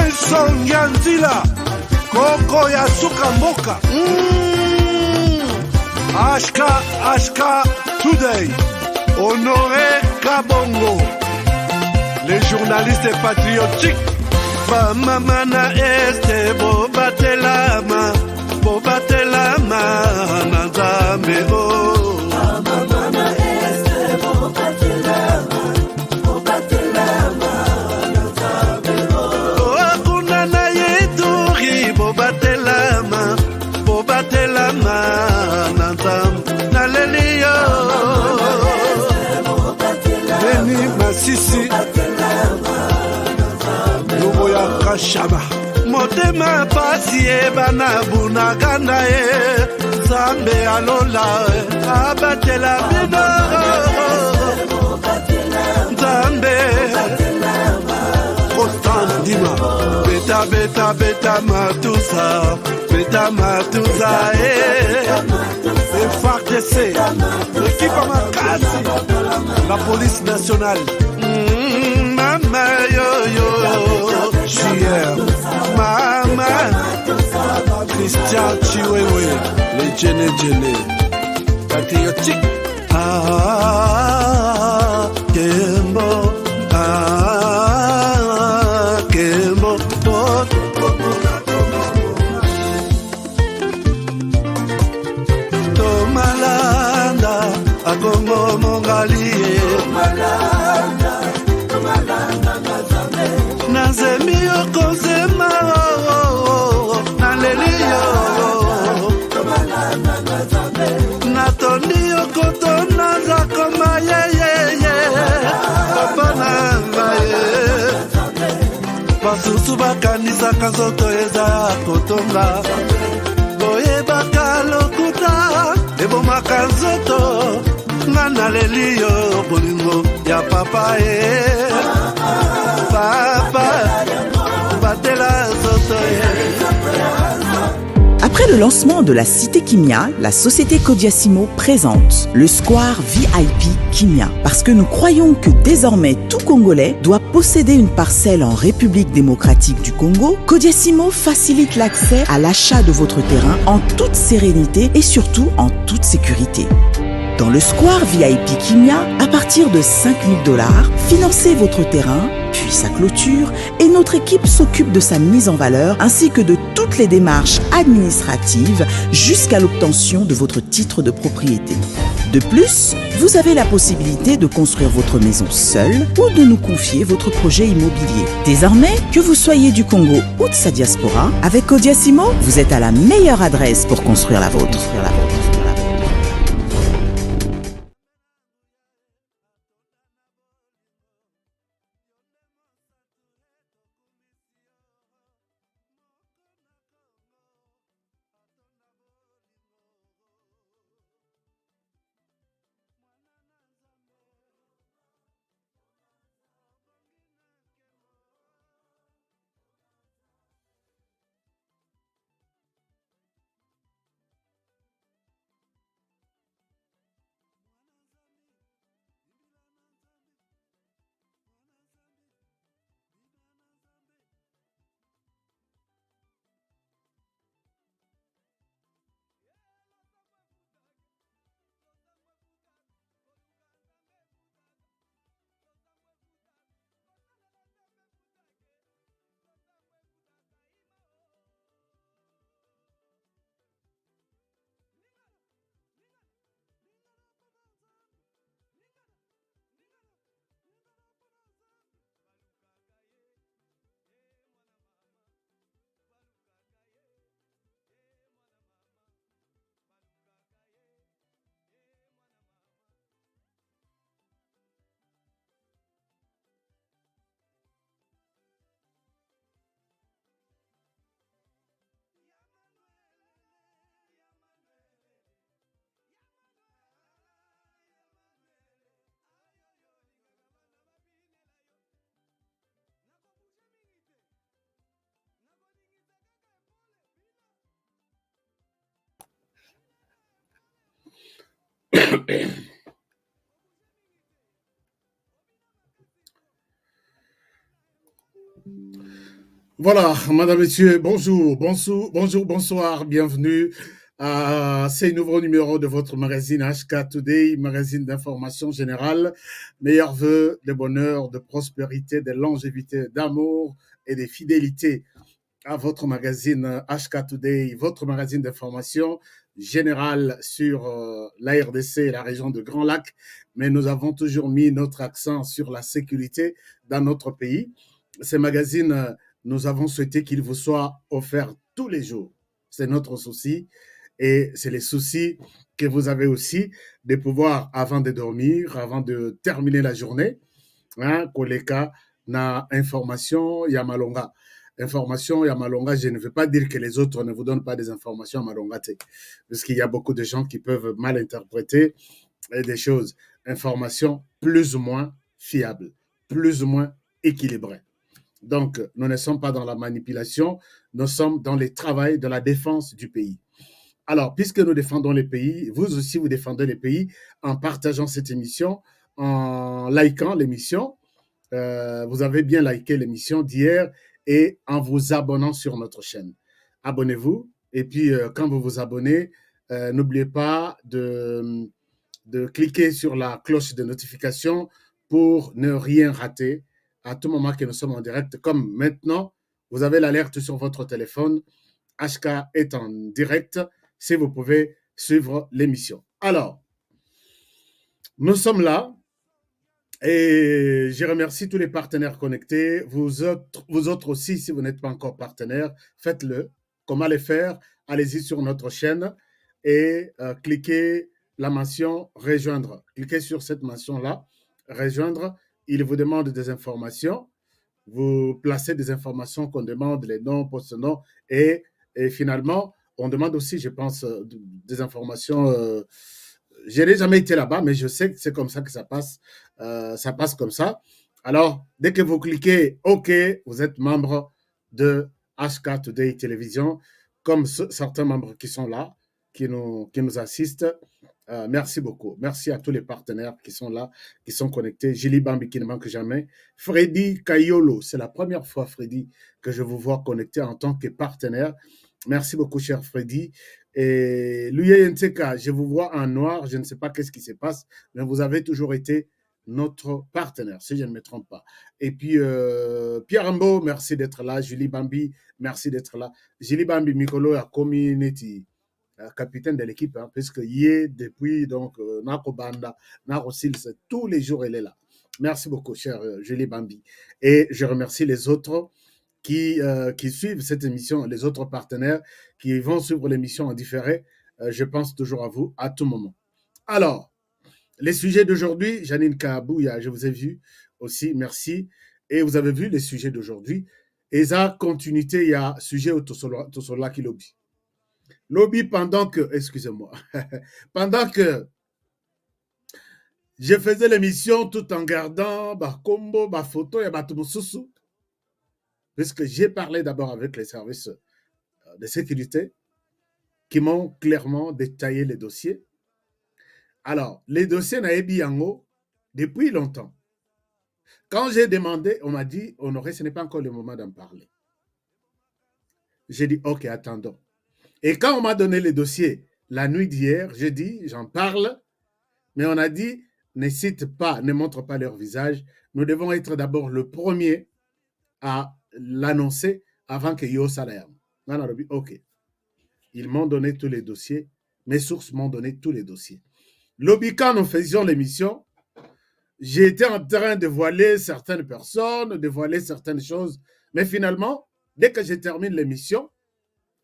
Nelson Yanzila, Koko ya suka mboka. Ashka Today, Honoré Kabongo, les journalistes patriotiques. Bamamana este bobatelama nanzambe o. Bamamana este bobatelama nanzambe o. Akuna na yeturi bobatelama nanzambe naleliyo. Beni Masisi Kashaba motema pasi ebana bunaganda Zambe alola abatela bino Zambe Constant Dima beta matusa FARDC l'équipe à Makasi la police nationale Mama yo JR Mama Christian Chiwewe les Djene patriotique Kembo Tomalanda Akongo Mongali Nazemi okozema naleliyo natoni okotona zakoma yeyeye babananga basusu bakanisaka nzoto eza kotonga boyebaka lokuta ebomaka nzoto nga naleliyo bolingo ya papa Après le lancement de la Cité Kimia, la société Kodiasimo présente le Square VIP Kimia. Parce que nous croyons que désormais tout Congolais doit posséder une parcelle en République démocratique du Congo, Kodiasimo facilite l'accès à l'achat de votre terrain en toute sérénité et surtout en toute sécurité. Dans le Square VIP Kimia, à partir de 5 000 $, financez votre terrain, puis sa clôture, et notre équipe s'occupe de sa mise en valeur ainsi que de toutes les démarches administratives jusqu'à l'obtention de votre titre de propriété. De plus, vous avez la possibilité de construire votre maison seule ou de nous confier votre projet immobilier. Désormais, que vous soyez du Congo ou de sa diaspora, avec Kodiasimo, vous êtes à la meilleure adresse pour construire la vôtre. Voilà, madame, monsieur, bonsoir, bienvenue à ces nouveaux numéros de votre magazine HK Today, magazine d'information générale. Meilleurs vœux de bonheur, de prospérité, de longévité, d'amour et de fidélité à votre magazine HK Today, votre magazine d'information générale sur la RDC et la région de Grand Lac. Mais nous avons toujours mis notre accent sur la sécurité dans notre pays. Ces magazines, nous avons souhaité qu'ils vous soient offerts tous les jours. C'est notre souci et c'est les soucis que vous avez aussi de pouvoir, avant de dormir, avant de terminer la journée, hein, koleka na information ya malonga. Information ya malonga, je ne veux pas dire que les autres ne vous donnent pas des informations à malonga, parce qu'il y a beaucoup de gens qui peuvent mal interpréter des choses. Information plus ou moins fiable, plus ou moins équilibrée. Donc, nous ne sommes pas dans la manipulation, nous sommes dans le travail de la défense du pays. Alors, puisque nous défendons les pays, vous aussi, vous défendez les pays en partageant cette émission, en likant l'émission. Vous avez bien liké l'émission d'hier et en vous abonnant sur notre chaîne. Abonnez-vous et puis quand vous vous abonnez, n'oubliez pas de cliquer sur la cloche de notification pour ne rien rater à tout moment que nous sommes en direct. Comme maintenant, vous avez l'alerte sur votre téléphone. HK est en direct si vous pouvez suivre l'émission. Alors, nous sommes là et je remercie tous les partenaires connectés. Vous autres aussi, si vous n'êtes pas encore partenaire, faites-le. Comment les faire? Allez-y sur notre chaîne et cliquez la mention rejoindre. Cliquez sur cette mention-là, rejoindre. Il vous demande des informations. Vous placez des informations qu'on demande, les noms, post-noms, et finalement, on demande aussi, je pense, des informations. Je n'ai jamais été là-bas, mais je sais que c'est comme ça que ça passe. Ça passe comme ça. Alors, dès que vous cliquez OK, vous êtes membre de HK Today Télévision, comme certains membres qui sont là, qui nous assistent. Merci beaucoup. Merci à tous les partenaires qui sont là, qui sont connectés. Julie Bambi qui ne manque jamais. Freddy Kayolo, c'est la première fois, Freddy, que je vous vois connecté en tant que partenaire. Merci beaucoup, cher Freddy. Et Luye Nteka, je vous vois en noir, je ne sais pas qu'est-ce qui se passe, mais vous avez toujours été notre partenaire, si je ne me trompe pas. Et puis, Pierre Ambo, merci d'être là. Julie Bambi, merci d'être là. Julie Bambi, Mikolo, a community capitaine de l'équipe, hein, puisque hier, depuis, donc, Nako Banda, Nako Sils, tous les jours, elle est là. Merci beaucoup, cher Julie Bambi. Et je remercie les autres qui suivent cette émission, les autres partenaires qui vont suivre l'émission en différé. Je pense toujours à vous à tout moment. Alors, les sujets d'aujourd'hui, Janine Kaabouya, je vous ai vu aussi, merci. Et vous avez vu les sujets d'aujourd'hui. Et ça, continuité, il y a sujet au Tosola qui lobby. Lobby pendant que, excusez-moi, pendant que je faisais l'émission tout en gardant ma combo, ma photo et ma tumususu, puisque j'ai parlé d'abord avec les services de sécurité qui m'ont clairement détaillé les dossiers. Alors, les dossiers Naebi Yango, depuis longtemps. Quand j'ai demandé, on m'a dit, Honoré, ce n'est pas encore le moment d'en parler. J'ai dit, OK, attendons. Et quand on m'a donné les dossiers la nuit d'hier, j'ai dit, j'en parle, mais on a dit, ne cite pas, ne montre pas leur visage. Nous devons être d'abord le premier à l'annoncer avant que Yo Salayam. OK. Ils m'ont donné tous les dossiers. Mes sources m'ont donné tous les dossiers. Lobby, quand nous faisions l'émission, j'étais en train de voiler certaines personnes, de voiler certaines choses. Mais finalement, dès que je termine l'émission,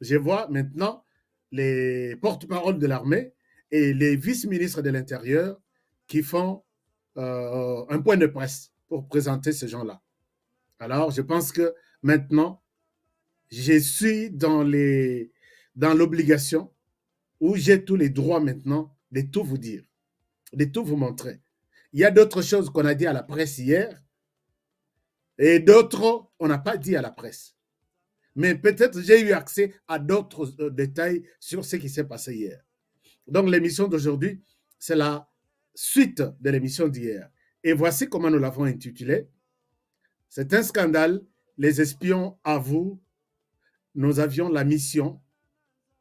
je vois maintenant les porte-paroles de l'armée et les vice-ministres de l'Intérieur qui font un point de presse pour présenter ces gens-là. Alors, je pense que maintenant, je suis dans l'obligation où j'ai tous les droits maintenant de tout vous dire, de tout vous montrer. Il y a d'autres choses qu'on a dit à la presse hier et d'autres on n'a pas dit à la presse. Mais peut-être j'ai eu accès à d'autres détails sur ce qui s'est passé hier. Donc l'émission d'aujourd'hui, c'est la suite de l'émission d'hier. Et voici comment nous l'avons intitulée. C'est un scandale les espions avouent, nous avions la mission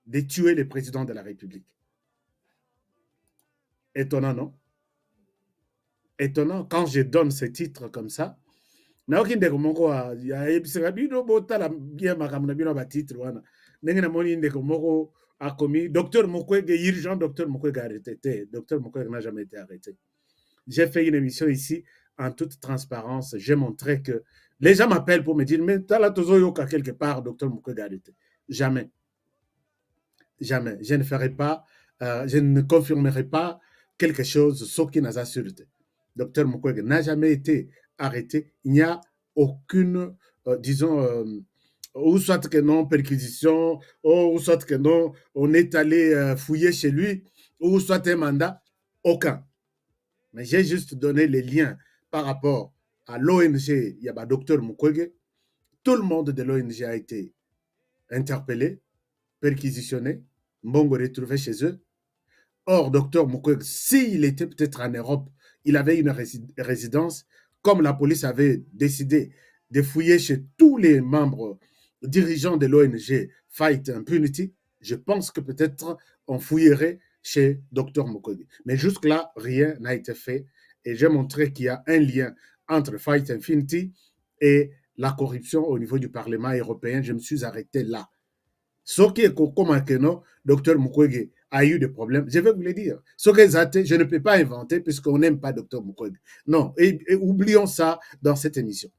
de tuer le président de la République. Étonnant, non? Étonnant, quand je donne ce titre comme ça, naoki ndeko moko ayebisaka bino botala bien makambo na bino ya batitre wana ndenge namoni ndeko moko akomi docteur Mukwege urgent, docteur Mukwege arrêté te. Docteur Mukwege n'a jamais été arrêté. J'ai fait une émission ici en toute transparence. J'ai montré que les gens m'appellent pour me dire mais t'as la tozo yoka quelque part docteur Mukwege arrêté. Jamais. Jamais. Je ne ferai pas, je ne confirmerai pas quelque chose sauf qui n'a pas sûreté. Docteur Mukwege n'a jamais été arrêté. Il n'y a aucune, disons, ou soit que non, perquisition, ou soit que non, on est allé fouiller chez lui, ou soit un mandat, aucun. Mais j'ai juste donné les liens par rapport à l'ONG, il y a docteur Mukwege. Tout le monde de l'ONG a été interpellé, perquisitionné, Mbongo retrouvé chez eux. Or, docteur Mukwege, s'il était peut-être en Europe, il avait une résidence, comme la police avait décidé de fouiller chez tous les membres dirigeants de l'ONG Fight Impunity, je pense que peut-être on fouillerait chez docteur Mukwege. Mais jusque-là, rien n'a été fait. Et j'ai montré qu'il y a un lien entre Fight Impunity et la corruption au niveau du Parlement européen. Je me suis arrêté là. Ce qui est comme que non, docteur Mukwege a eu des problèmes, je vais vous le dire. Ce que je ne peux pas inventer puisqu'on n'aime pas docteur Mukwege. Non, et oublions ça dans cette émission.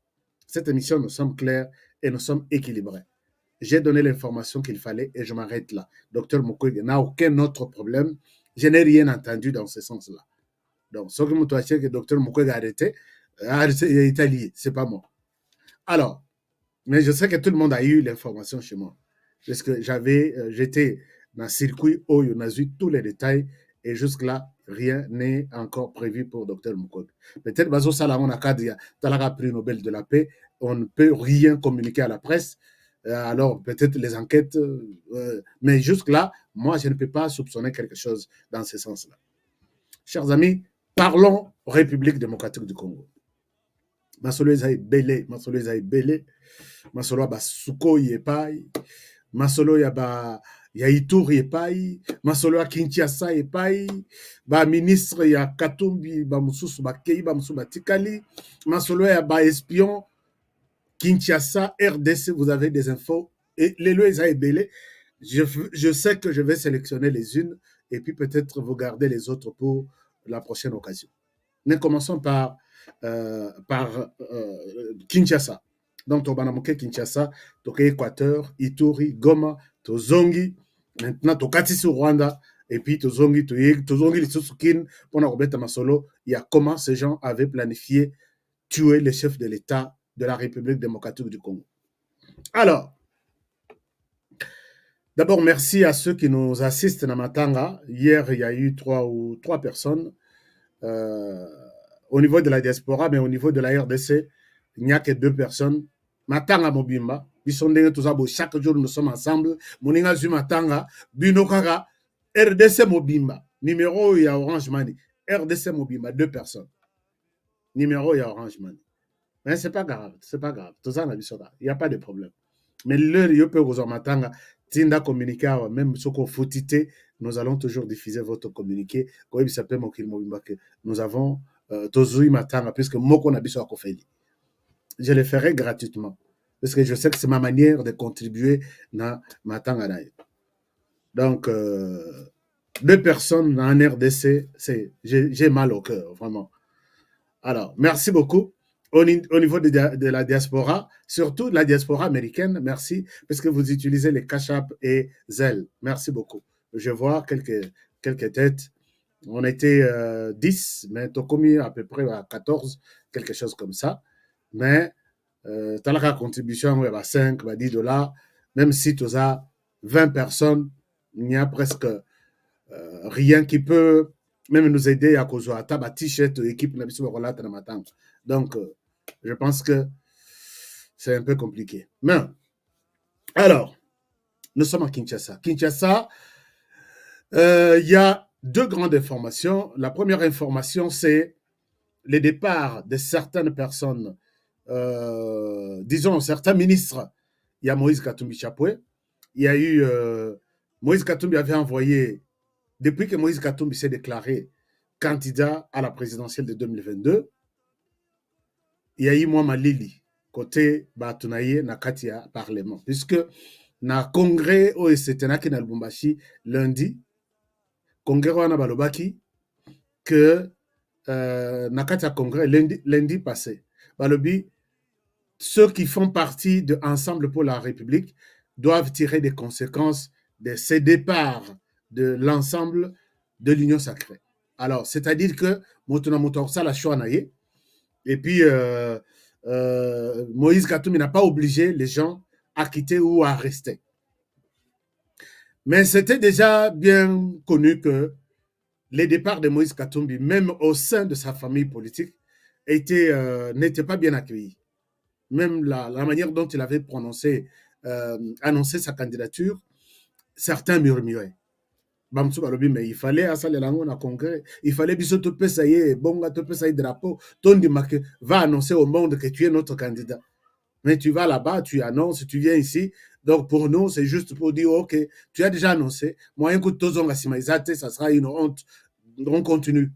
Cette émission, nous sommes clairs et nous sommes équilibrés. J'ai donné l'information qu'il fallait et je m'arrête là. Docteur Mukwege n'a aucun autre problème. Je n'ai rien entendu dans ce sens-là. Donc, ce que je me que docteur Mukwege a arrêté, il est lié, c'est pas moi. Alors, mais je sais que tout le monde a eu l'information chez moi. Parce que j'étais dans le circuit où on a eu tous les détails et jusque-là, rien n'est encore prévu pour Dr Mukwege. Peut-être que Salamon Akadia, Talaga prix Nobel de la paix, on ne peut rien communiquer à la presse. Alors, peut-être les enquêtes, mais jusque-là, moi, je ne peux pas soupçonner quelque chose dans ce sens-là. Chers amis, parlons République démocratique du Congo. Masolo ezai belé, masolo ezai belé, masolo ba suko yepai, masolo ya Ituri epai, masolo ya Kinshasa epai, ba ministre ya Katumbi ba mususu ba kei ba mususu ba tikali, masolo ya ba espion Kinshasa, RDC, vous avez des infos et les lois ezai belé. Je sais que je vais sélectionner les unes et puis peut-être vous garder les autres pour la prochaine occasion. Nous commençons par Kinshasa. Donc, Tobanamoke Kinshasa, Toke Équateur, Ituri, Goma, Tozongi, maintenant Tokatisi Rwanda, et puis Tozongi, les Susukin, pour Robert Masolo. Il y a comment ces gens avaient planifié tuer les chefs de l'État de la République démocratique du Congo. Alors, d'abord, merci à ceux qui nous assistent dans Matanga. Hier, il y a eu trois personnes. Au niveau de la diaspora, mais au niveau de la RDC, il n'y a que 2 personnes. Matanga Mobimba, chaque jour nous sommes ensemble. Moninga Zu Matanga, Binokara, RDC Mobimba. Numéro, il y a Orange Money. RDC Mobimba, 2 personnes. Numéro, il y a Orange Money. Mais c'est pas grave, c'est pas grave. Tout ça, il n'y a pas de problème. Mais l'heure, il peut vous en Matanga, Tinda communiquer, même ce qu'on faut titer, nous allons toujours diffuser votre communiqué. Nous avons Tozui Matanga, puisque Moko Nabiso a Kofeli. Je le ferai gratuitement, parce que je sais que c'est ma manière de contribuer à Matanga. Donc, 2 personnes en RDC, j'ai mal au cœur, vraiment. Alors, merci beaucoup. Au niveau de la diaspora, surtout la diaspora américaine, merci, parce que vous utilisez les Cash App et Zelle. Merci beaucoup. Je vois quelques têtes. On était 10, mais tu as commis à peu près à 14, quelque chose comme ça. Mais tu as la contribution à 5, à 10 $. Même si tu as 20 personnes, il n'y a presque rien qui peut même nous aider à cause de ta t-shirt équipe. Donc, je pense que c'est un peu compliqué. Mais, alors, nous sommes à Kinshasa. Kinshasa, il y a 2 grandes informations. La première information, c'est le départ de certaines personnes disons, certains ministres. Il y a Moïse Katumbi Chapoué. Il y a eu... Moïse Katumbi avait envoyé, depuis que Moïse Katumbi s'est déclaré candidat à la présidentielle de 2022, il y a eu Mouama Lili, côté Batunaye, na Katia Parlement. Puisque na congrès OST na Lubumbashi lundi, congrès wana balobaki que na Katia congrès lundi passé, balobi ceux qui font partie de Ensemble pour la République doivent tirer des conséquences de ces départs de l'ensemble de l'Union sacrée. Alors, c'est-à-dire que Motuna Motorsa la Chouanaye, et puis Moïse Katumbi n'a pas obligé les gens à quitter ou à rester. Mais c'était déjà bien connu que les départs de Moïse Katumbi, même au sein de sa famille politique, n'étaient pas bien accueillis. Même la manière dont il avait annoncé sa candidature, certains murmuraient. Mais il fallait à ça le congrès, il fallait bisoto pesaye bonga to pesaye drapeau, tondi marque va annoncer au monde que tu es notre candidat. Mais tu vas là-bas, tu annonces, tu viens ici. Donc pour nous, c'est juste pour dire OK, tu as déjà annoncé. Moi, un coup de tozonga simaizate, ça sera une honte. On continue.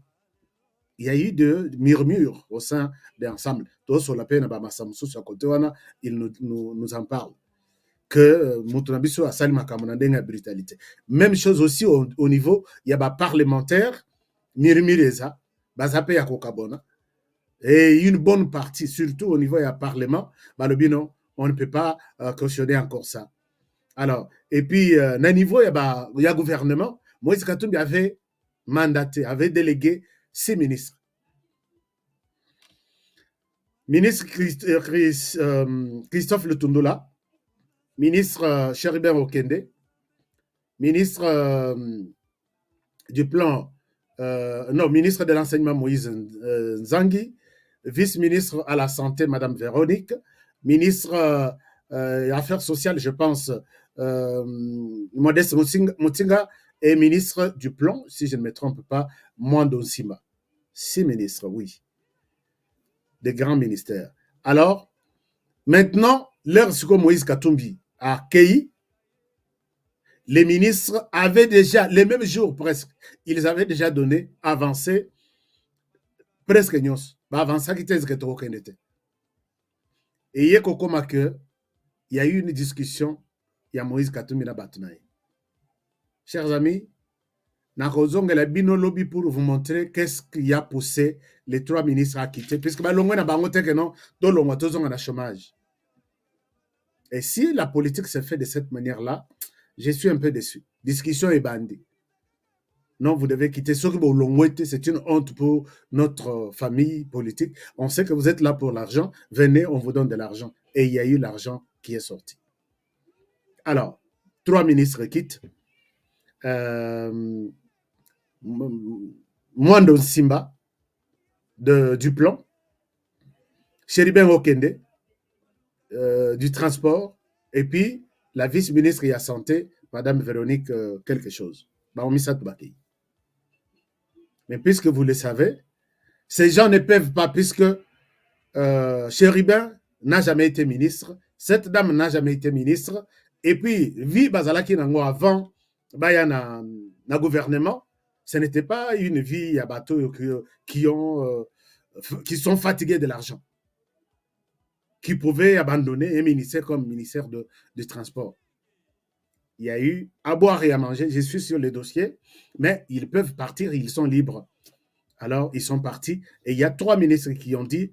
Il y a eu des murmures au sein de l'ensemble. Tous sur la peine, il nous en parle. Que Moutonabiso a sali makamana brutalité. Même chose aussi au niveau, il y a des parlementaires, murmureza, bazape ya kokabona. Et une bonne partie, surtout au niveau du Parlement, non, on ne peut pas cautionner encore ça. Alors, et puis, à niveau, il y a gouvernement, Moïse Katumbi avait mandaté, avait délégué 6 ministres. Ministre Christophe Lutundola, ministre Cheribert Okende, ministre du plan, ministre de l'enseignement Moïse Nzangi, vice-ministre à la santé, Madame Véronique, ministre des Affaires sociales, je pense, Modeste Mutinga, et ministre du plan, si je ne me trompe pas, Mwando Nsima. 6 ministres, oui. Des grands ministères. Alors, maintenant, l'heure sur Moïse Katumbi a accueilli, les ministres avaient déjà, les mêmes jours presque, ils avaient déjà donné, avancé, presque nyos, avancé qui était que aucun était. Et il y a que il y a eu une discussion, il y a Moïse Katumbi na Batunaye. Chers amis, Nakozonga la bino lobby pour vous montrer qu'est-ce qui a poussé les 3 ministres à quitter, puisque balongwe na bango te que non, to longwa tozonga na chômage. Et si la politique se fait de cette manière-là, je suis un peu déçu. Discussion est bandée. Non, vous devez quitter. C'est une honte pour notre famille politique. On sait que vous êtes là pour l'argent. Venez, on vous donne de l'argent. Et il y a eu l'argent qui est sorti. Alors, 3 ministres quittent. Mwando Simba du plan. Cheribin Okende du transport. Et puis, la vice-ministre de la Santé, Madame Véronique quelque chose. Mais puisque vous le savez, ces gens ne peuvent pas, puisque Cheribin n'a jamais été ministre, cette dame n'a jamais été ministre, et puis, vi Bazalaki Nango avant, na gouvernement, ce n'était pas une vie à bateau qui sont fatigués de l'argent, qui pouvaient abandonner un ministère comme ministère du transport. Il y a eu à boire et à manger, je suis sur le dossier, mais ils peuvent partir, ils sont libres. Alors, ils sont partis, et il y a 3 ministres qui ont dit,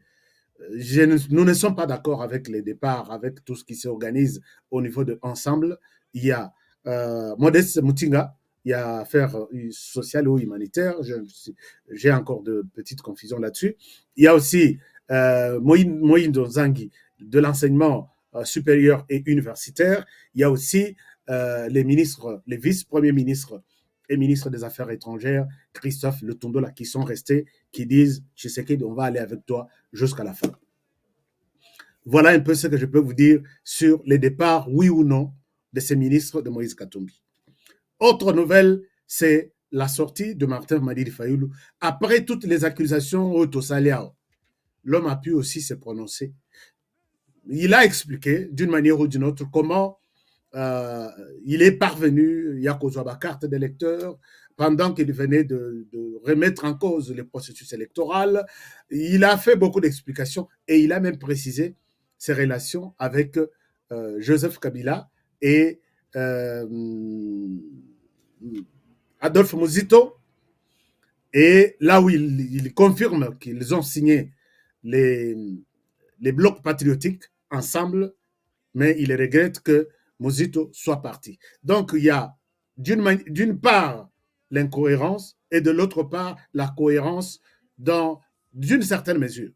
nous ne sommes pas d'accord avec les départs, avec tout ce qui s'organise au niveau de Ensemble. Il y a Modeste Mutinga, il y a affaires sociales ou humanitaires, j'ai encore de petites confusions là-dessus. Il y a aussi Moïndo Nzangi de l'enseignement supérieur et universitaire. Il y a aussi les ministres, les vice-premiers ministres et ministres des Affaires étrangères, Christophe Lutundola, qui sont restés, qui disent, je sais qu'on va aller avec toi jusqu'à la fin. Voilà un peu ce que je peux vous dire sur les départs, oui ou non, de ces ministres de Moïse Katumbi. Autre nouvelle, c'est la sortie de Martin Madidi Fayulu. Après toutes les accusations au Tosaliao, l'homme a pu aussi se prononcer. il a expliqué d'une manière ou d'une autre comment il est parvenu, Yakozwa, ma carte d'électeur, pendant qu'il venait de remettre en cause le processus électoral. Il a fait beaucoup d'explications et il a même précisé ses relations avec Joseph Kabila et Adolphe Muzito. Et là où il confirme qu'ils ont signé les blocs patriotiques ensemble, mais il regrette que Muzito soit parti. Donc, il y a d'une part l'incohérence et de l'autre part la cohérence dans d'une certaine mesure.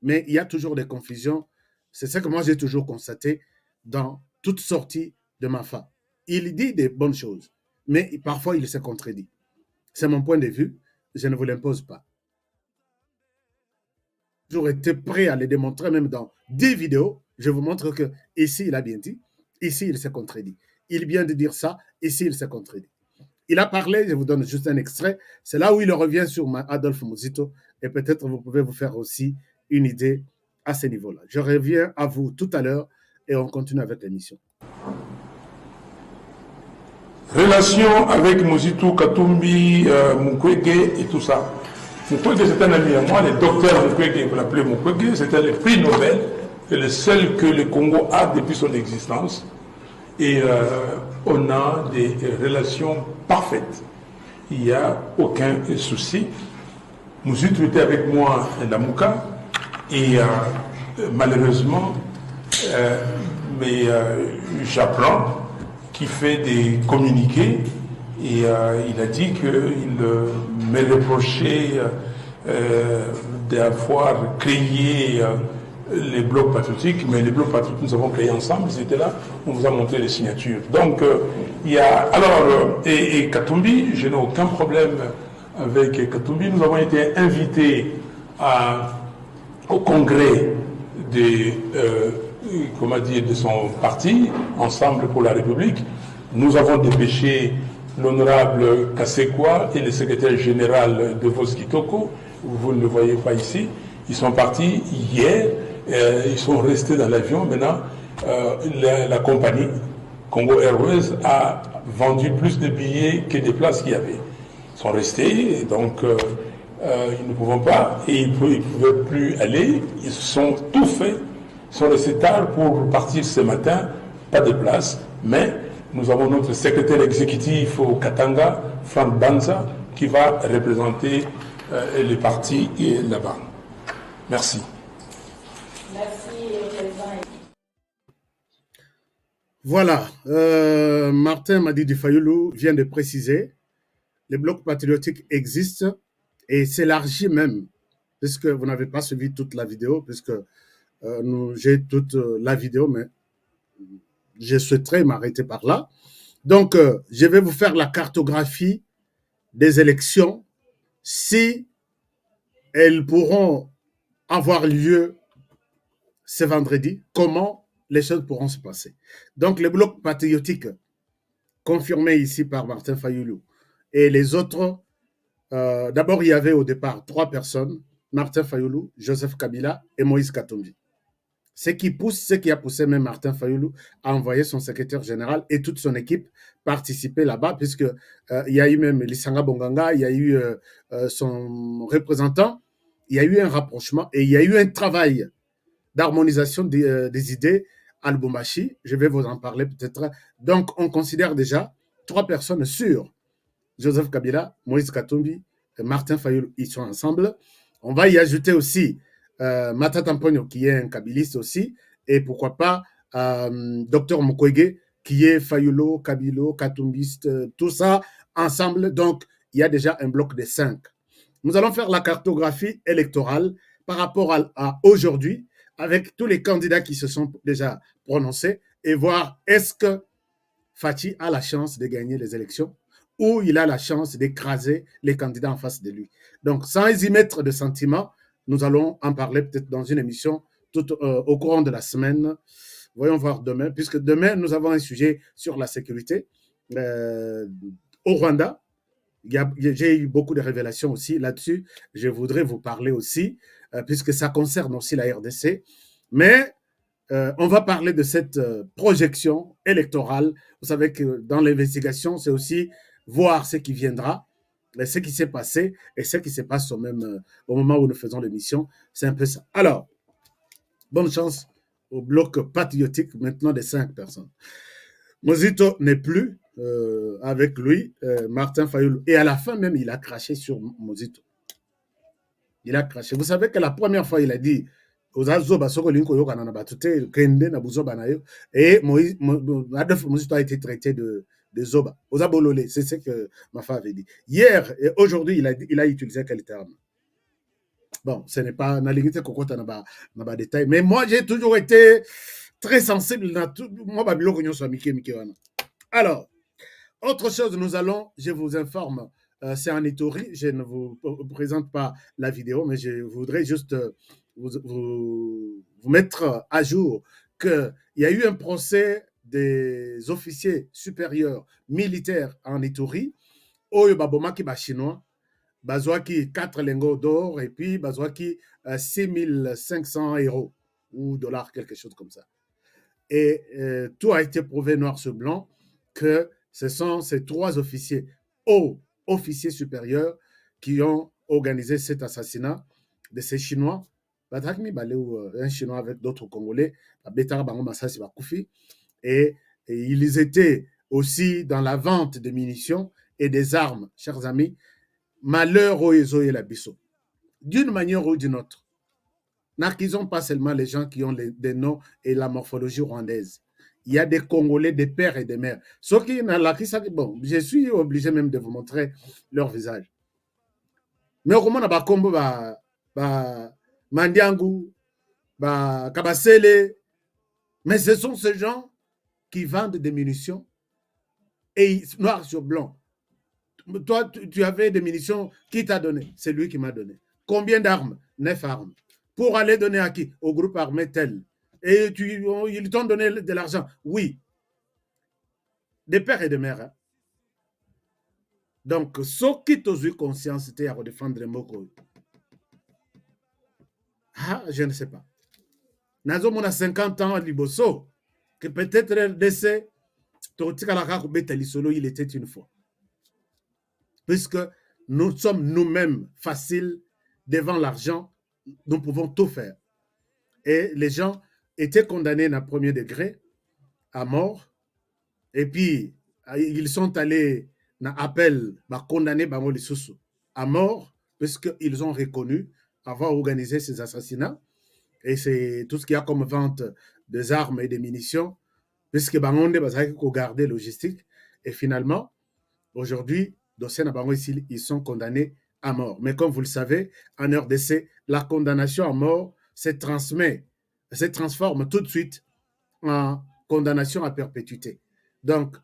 Mais il y a toujours des confusions. C'est ce que moi j'ai toujours constaté dans toute sortie de Mafa. Il dit des bonnes choses, mais parfois il se contredit. C'est mon point de vue, je ne vous l'impose pas. J'aurais été prêt à le démontrer même dans 10 vidéos. Je vous montre que ici il a bien dit, ici il s'est contredit. Il vient de dire ça, ici il s'est contredit. Il a parlé, je vous donne juste un extrait, c'est là où il revient sur Adolphe Muzito et peut-être vous pouvez vous faire aussi une idée à ce niveau-là. Je reviens à vous tout à l'heure et on continue avec l'émission. Relation avec Muzito, Katumbi, Mukwege et tout ça. Mukwege, c'est un ami à moi, le docteur Mukwege, vous l'appelez Mukwege, c'était le prix Nobel, et le seul que le Congo a depuis son existence. Et on a des relations parfaites. Il n'y a aucun souci. Muzito était avec moi à Lamuka, et malheureusement, j'apprends qu'il fait des communiqués, et il a dit qu'il me reprochait d'avoir créé les blocs patriotiques, mais les blocs patriotiques nous avons créés ensemble, c'était là, on vous a montré les signatures. Donc il y a alors et Katumbi, je n'ai aucun problème avec Katumbi. Nous avons été invités au congrès de son parti, Ensemble pour la République. Nous avons dépêché l'honorable Kasekwa et le secrétaire général de Voskitoko. Vous ne le voyez pas ici. Ils sont partis hier. Ils sont restés dans l'avion. Maintenant, la compagnie Congo Airways a vendu plus de billets que des places qu'il y avait. Ils sont restés, donc ils ne pouvaient pas, et ils ne pouvaient plus aller. Ils sont tout fait. Ils sont restés tard pour partir ce matin. Pas de place, mais nous avons notre secrétaire exécutif au Katanga, Frank Banza, qui va représenter les partis là-bas. Merci. Voilà, Martin Madidi Fayoulou vient de préciser, les blocs patriotiques existent et s'élargit même, puisque vous n'avez pas suivi toute la vidéo, puisque j'ai toute la vidéo, mais je souhaiterais m'arrêter par là. Donc, je vais vous faire la cartographie des élections, si elles pourront avoir lieu ce vendredi, comment les choses pourront se passer. Donc, le bloc patriotique, confirmé ici par Martin Fayoulou, et les autres, d'abord, il y avait au départ 3 personnes, Martin Fayoulou, Joseph Kabila et Moïse Katumbi. Ce qui a poussé même Martin Fayoulou à envoyer son secrétaire général et toute son équipe participer là-bas, puisque il y a eu même Lisanga Bonganga, il y a eu son représentant, il y a eu un rapprochement et il y a eu un travail d'harmonisation des idées à Lubumbashi. Je vais vous en parler peut-être. Donc, on considère déjà 3 personnes sûres. Joseph Kabila, Moïse Katumbi et Martin Fayoulou, ils sont ensemble. On va y ajouter aussi Matata Mponyo, qui est un kabiliste aussi, et pourquoi pas Dr Mukwege, qui est Fayoulou, Kabilo, Katumbiste, tout ça ensemble. Donc, il y a déjà un bloc de 5. Nous allons faire la cartographie électorale par rapport à aujourd'hui, avec tous les candidats qui se sont déjà prononcés, et voir est-ce que Fachi a la chance de gagner les élections ou il a la chance d'écraser les candidats en face de lui. Donc, sans y mettre de sentiments, nous allons en parler peut-être dans une émission tout au courant de la semaine. Voyons voir demain, puisque demain, nous avons un sujet sur la sécurité. Au Rwanda, j'ai eu beaucoup de révélations aussi là-dessus. Je voudrais vous parler aussi, puisque ça concerne aussi la RDC. Mais on va parler de cette projection électorale. Vous savez que dans l'investigation, c'est aussi voir ce qui viendra, ce qui s'est passé et ce qui se passe au moment où nous faisons l'émission. C'est un peu ça. Alors, bonne chance au bloc patriotique maintenant de 5 personnes. Mozito n'est plus avec lui, Martin Fayoulou. Et à la fin même, il a craché sur Mozito. Il a craché. Vous savez que la première fois, il a dit Ozazoba soko linko yoka na batute kende na buzoba na yo et Adolphe Mozito a été traité de zoba. Ozabolole, c'est ce que ma femme avait dit. Hier et aujourd'hui, il a utilisé quel terme? Bon, ce n'est pas na limite kokota na ba détail, mais moi j'ai toujours été très sensible na tout moi babiloko nyoso amike wana. Alors, autre chose, je vous informe, c'est en Ituri, je ne vous présente pas la vidéo, mais je voudrais juste vous mettre à jour qu'il y a eu un procès des officiers supérieurs militaires en Ituri, oyo babomaki ba chinois, bazwaki 4 lingots d'or et puis bazwaki 6500 euros ou dollars, quelque chose comme ça. Et tout a été prouvé noir sur blanc que ce sont ces 3 officiers, hauts officiers supérieurs, qui ont organisé cet assassinat de ces Chinois. Un Chinois avec d'autres Congolais, et ils étaient aussi dans la vente de munitions et des armes, chers amis. Malheur au Ezo et la Bisso. D'une manière ou d'une autre. N'accusons pas seulement les gens qui ont des noms et la morphologie rwandaise. Il y a des Congolais, des pères et des mères. Ceux qui n'ont la bon, je suis obligé même de vous montrer leur visage. Mais au moment où Kombo, Mandiangu, Kabasele, mais ce sont ces gens qui vendent des munitions et noir sur blanc. Toi, tu avais des munitions, qui t'a donné? C'est lui qui m'a donné. Combien d'armes? 9 armes. Pour aller donner à qui? Au groupe armé tel. Et ils t'ont donné de l'argent? Oui. Des pères et des mères. Hein? Donc, ce qui t'a eu conscience, c'était à redéfendre Moko. Ah, je ne sais pas. Nazo mona 50 ans à Liboso, que peut-être RDC, il était une fois. Puisque nous sommes nous-mêmes faciles devant l'argent, nous pouvons tout faire. Et les gens étaient condamnés à premier degré à mort. Et puis, ils sont allés dans appel, condamnés à mort, puisqu'ils ont reconnu avoir organisé ces assassinats. Et c'est tout ce qu'il y a comme vente des armes et des munitions, puisque ils garder logistique. Et finalement, aujourd'hui, ils sont condamnés à mort. Mais comme vous le savez, en RDC, la condamnation à mort se transforme tout de suite en condamnation à perpétuité. Donc,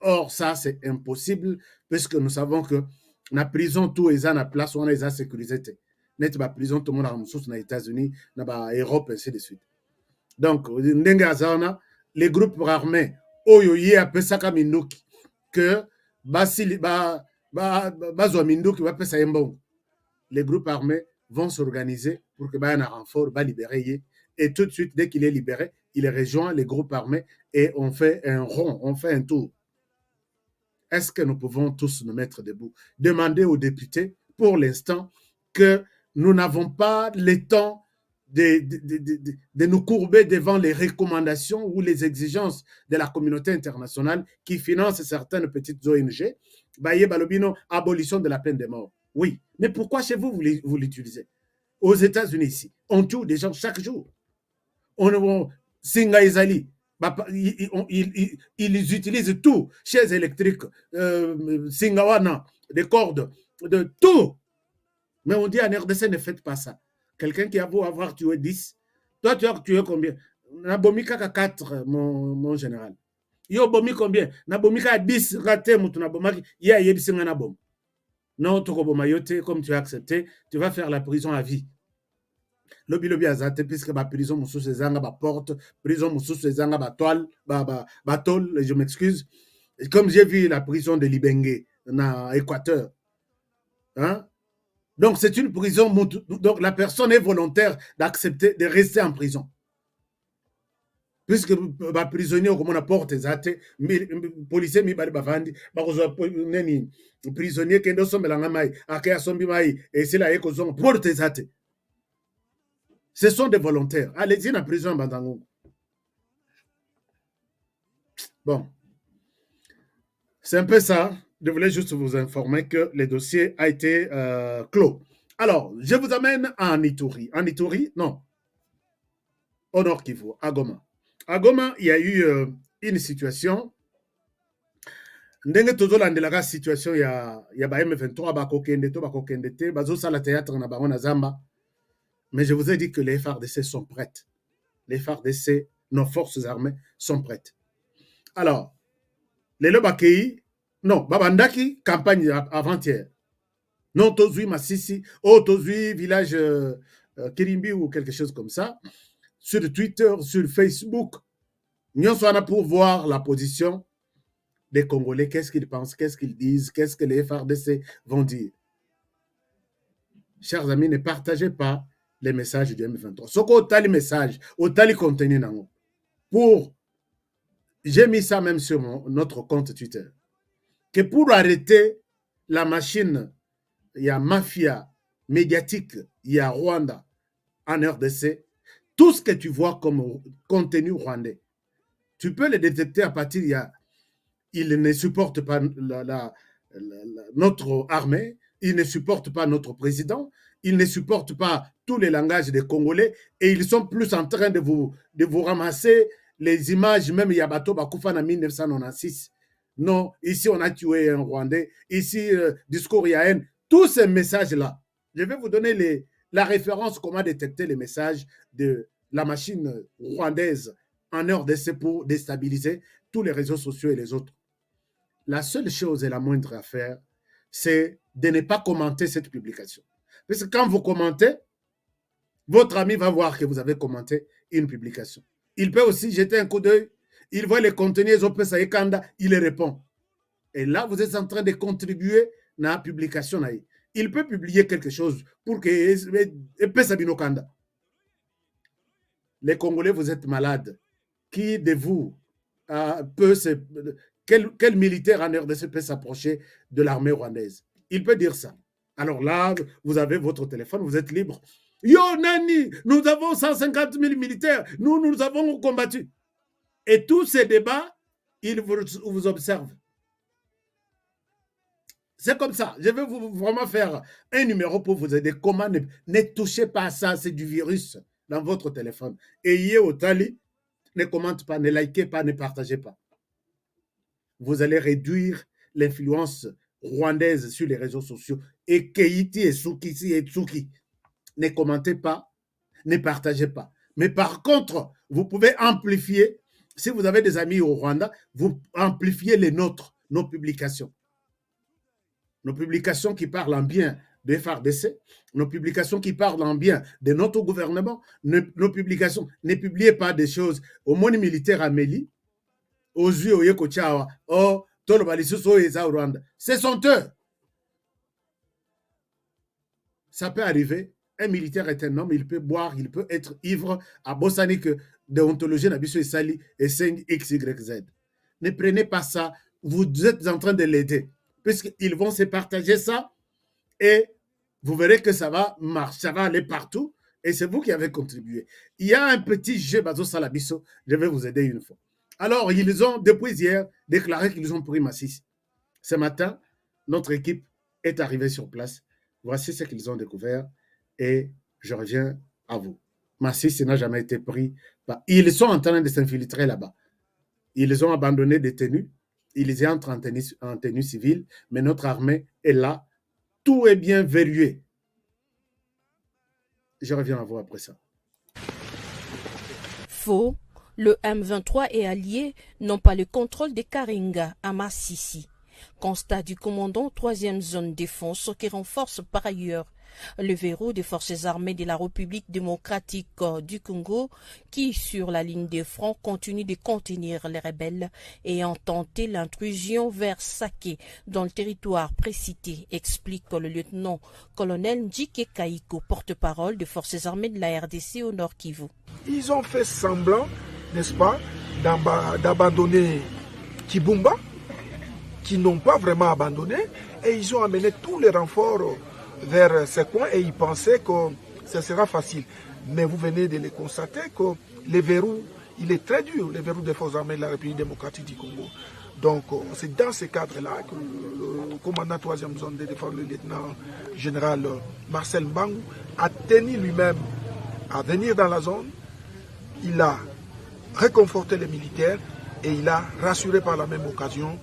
or, ça, c'est impossible, puisque nous savons que la prison, tout est en place, on est en sécurité. Net la prison, tout le monde a ressources aux États-Unis, dans l'Europe, ainsi de suite. Donc, les groupes armés, oyoye apesaka minduki, que les groupes armés vont s'organiser pour que un renfort va libérer. Et tout de suite, dès qu'il est libéré, il rejoint les groupes armés et on fait un rond, on fait un tour. Est-ce que nous pouvons tous nous mettre debout? Demander aux députés, pour l'instant, que nous n'avons pas le temps de nous courber devant les recommandations ou les exigences de la communauté internationale qui finance certaines petites ONG. Abolition de la peine de mort. Oui, mais pourquoi chez vous, vous l'utilisez? Aux États-Unis, ici, on tue des gens chaque jour. Singa Izali, ils utilisent tout, chaises électriques, Singawana, des cordes, de tout. Mais on dit en RDC, ne faites pas ça. Quelqu'un qui a beau avoir tué 10, toi tu as tué combien? Nabomika 4, mon général. Yo bomi combien? Nabomika 10, raté, moutounabomaki, ya yebisinga nabom. Non, tokobomayote, comme tu as accepté, tu vas faire la prison à vie. Lobi azate, puisque la prison moussous ezanga ba porte, prison moussous ezanga ba toile, ba tôle, je m'excuse. Comme j'ai vu la prison de Libenge, dans l'Équateur, hein? Donc, c'est une prison. Donc, la personne est volontaire d'accepter de rester en prison. Puisque les prisonniers, comme on apporte les athées, les policiers, les prisonniers qui sont et c'est là qu'ils portent les athées. Ce sont des volontaires. Allez-y dans la prison, Bandango. Bon. C'est un peu ça. Je voulais juste vous informer que le dossier a été clos. Alors, je vous amène en Ituri. En Ituri, non. Au Nord Kivu, à Goma. À Goma, il y a eu une situation. Ndenge tozolandelaka situation ya ba M23 bakokende to bakokende te bazosala théâtre na bango na Zamba. Mais je vous ai dit que les FARDC sont prêtes. Les FARDC, nos forces armées sont prêtes. Alors, les Lobakei, non, babandaki campagne avant-hier. Non, tozui Massissi, tozui village Kirimbi ou quelque chose comme ça. Sur Twitter, sur Facebook, nous sommes là pour voir la position des Congolais, qu'est-ce qu'ils pensent, qu'est-ce qu'ils disent, qu'est-ce que les FARDC vont dire. Chers amis, ne partagez pas les messages du M23. Ce qu'on a les messages, autant les contenu pour, j'ai mis ça même sur notre compte Twitter, que pour arrêter la machine, il y a mafia médiatique, il y a Rwanda en RDC, tout ce que tu vois comme contenu rwandais, tu peux le détecter à partir, il ne supporte pas notre armée, il ne supporte pas notre président, il ne supporte pas tous les langages des Congolais et ils sont plus en train de vous ramasser les images, même Yabato Bakoufa en 1996. Non, ici on a tué un Rwandais, ici discours haine, tous ces messages-là. Je vais vous donner la référence comment détecter les messages de la machine rwandaise en RDC pour déstabiliser tous les réseaux sociaux et les autres. La seule chose et la moindre à faire, c'est de ne pas commenter cette publication. Parce que quand vous commentez, votre ami va voir que vous avez commenté une publication. Il peut aussi jeter un coup d'œil, il voit les contenus, il les répond. Et là, vous êtes en train de contribuer à la publication. Il peut publier quelque chose pour que les Congolais, vous êtes malades. Qui de vous peut se... Quel militaire en RDC peut s'approcher de l'armée rwandaise? Il peut dire ça. Alors là, vous avez votre téléphone, vous êtes libre. Yo, Nani, nous avons 150 000 militaires, nous avons combattu. Et tous ces débats, ils vous observent. C'est comme ça. Je vais vous vraiment faire un numéro pour vous aider. Comment ne touchez pas à ça, c'est du virus dans votre téléphone. Ayez au tali, ne commentez pas, ne likez pas, ne partagez pas. Vous allez réduire l'influence rwandaise sur les réseaux sociaux. Et Keiti et Tsukisi et Tsuki, ne commentez pas, ne partagez pas. Mais par contre, vous pouvez amplifier, si vous avez des amis au Rwanda, vous amplifiez les nôtres, nos publications. Nos publications qui parlent en bien de FARDC, nos publications qui parlent en bien de notre gouvernement, nos publications, ne publiez pas des choses au monde militaire à Meli, aux yeux au Yekochawa, au Tolobalisoso et Rwanda. Ce sont eux. Ça peut arriver. Un militaire est un homme, il peut boire, il peut être ivre à Bossanique, déontologie Nabiso et Sali et 5XYZ. Ne prenez pas ça. Vous êtes en train de l'aider. Puisqu'ils vont se partager ça et vous verrez que ça va marcher, ça va aller partout et c'est vous qui avez contribué. Il y a un petit jeu Bazo Salabiso, je vais vous aider une fois. Alors, ils ont, depuis hier, déclaré qu'ils ont pris Massis. Ce matin, notre équipe est arrivée sur place. Voici ce qu'ils ont découvert et je reviens à vous. Massis n'a jamais été pris. Ils sont en train de s'infiltrer là-bas. Ils ont abandonné des tenues. Ils entrent en tenue civile, mais notre armée est là. Tout est bien verrouillé. Je reviens à vous après ça. Faux. Le M23 et alliés n'ont pas le contrôle des Karinga à Massissi. Constat du commandant 3e zone défense qui renforce par ailleurs Le verrou des forces armées de la République démocratique du Congo, qui sur la ligne de front continue de contenir les rebelles ayant tenté l'intrusion vers Saké dans le territoire précité, explique le lieutenant-colonel Njike Kaiko, porte-parole des forces armées de la RDC au Nord Kivu. Ils ont fait semblant, n'est-ce pas, d'abandonner Kibumba, qui n'ont pas vraiment abandonné, et ils ont amené tous les renforts vers ces coins et ils pensaient que ce sera facile. Mais vous venez de le constater que le verrou, il est très dur, le verrou des forces armées de la République démocratique du Congo. Donc c'est dans ce cadre-là que le commandant 3e zone de défense, le lieutenant général Marcel Mbangou, a tenu lui-même à venir dans la zone. Il a réconforté les militaires et il a rassuré par la même occasion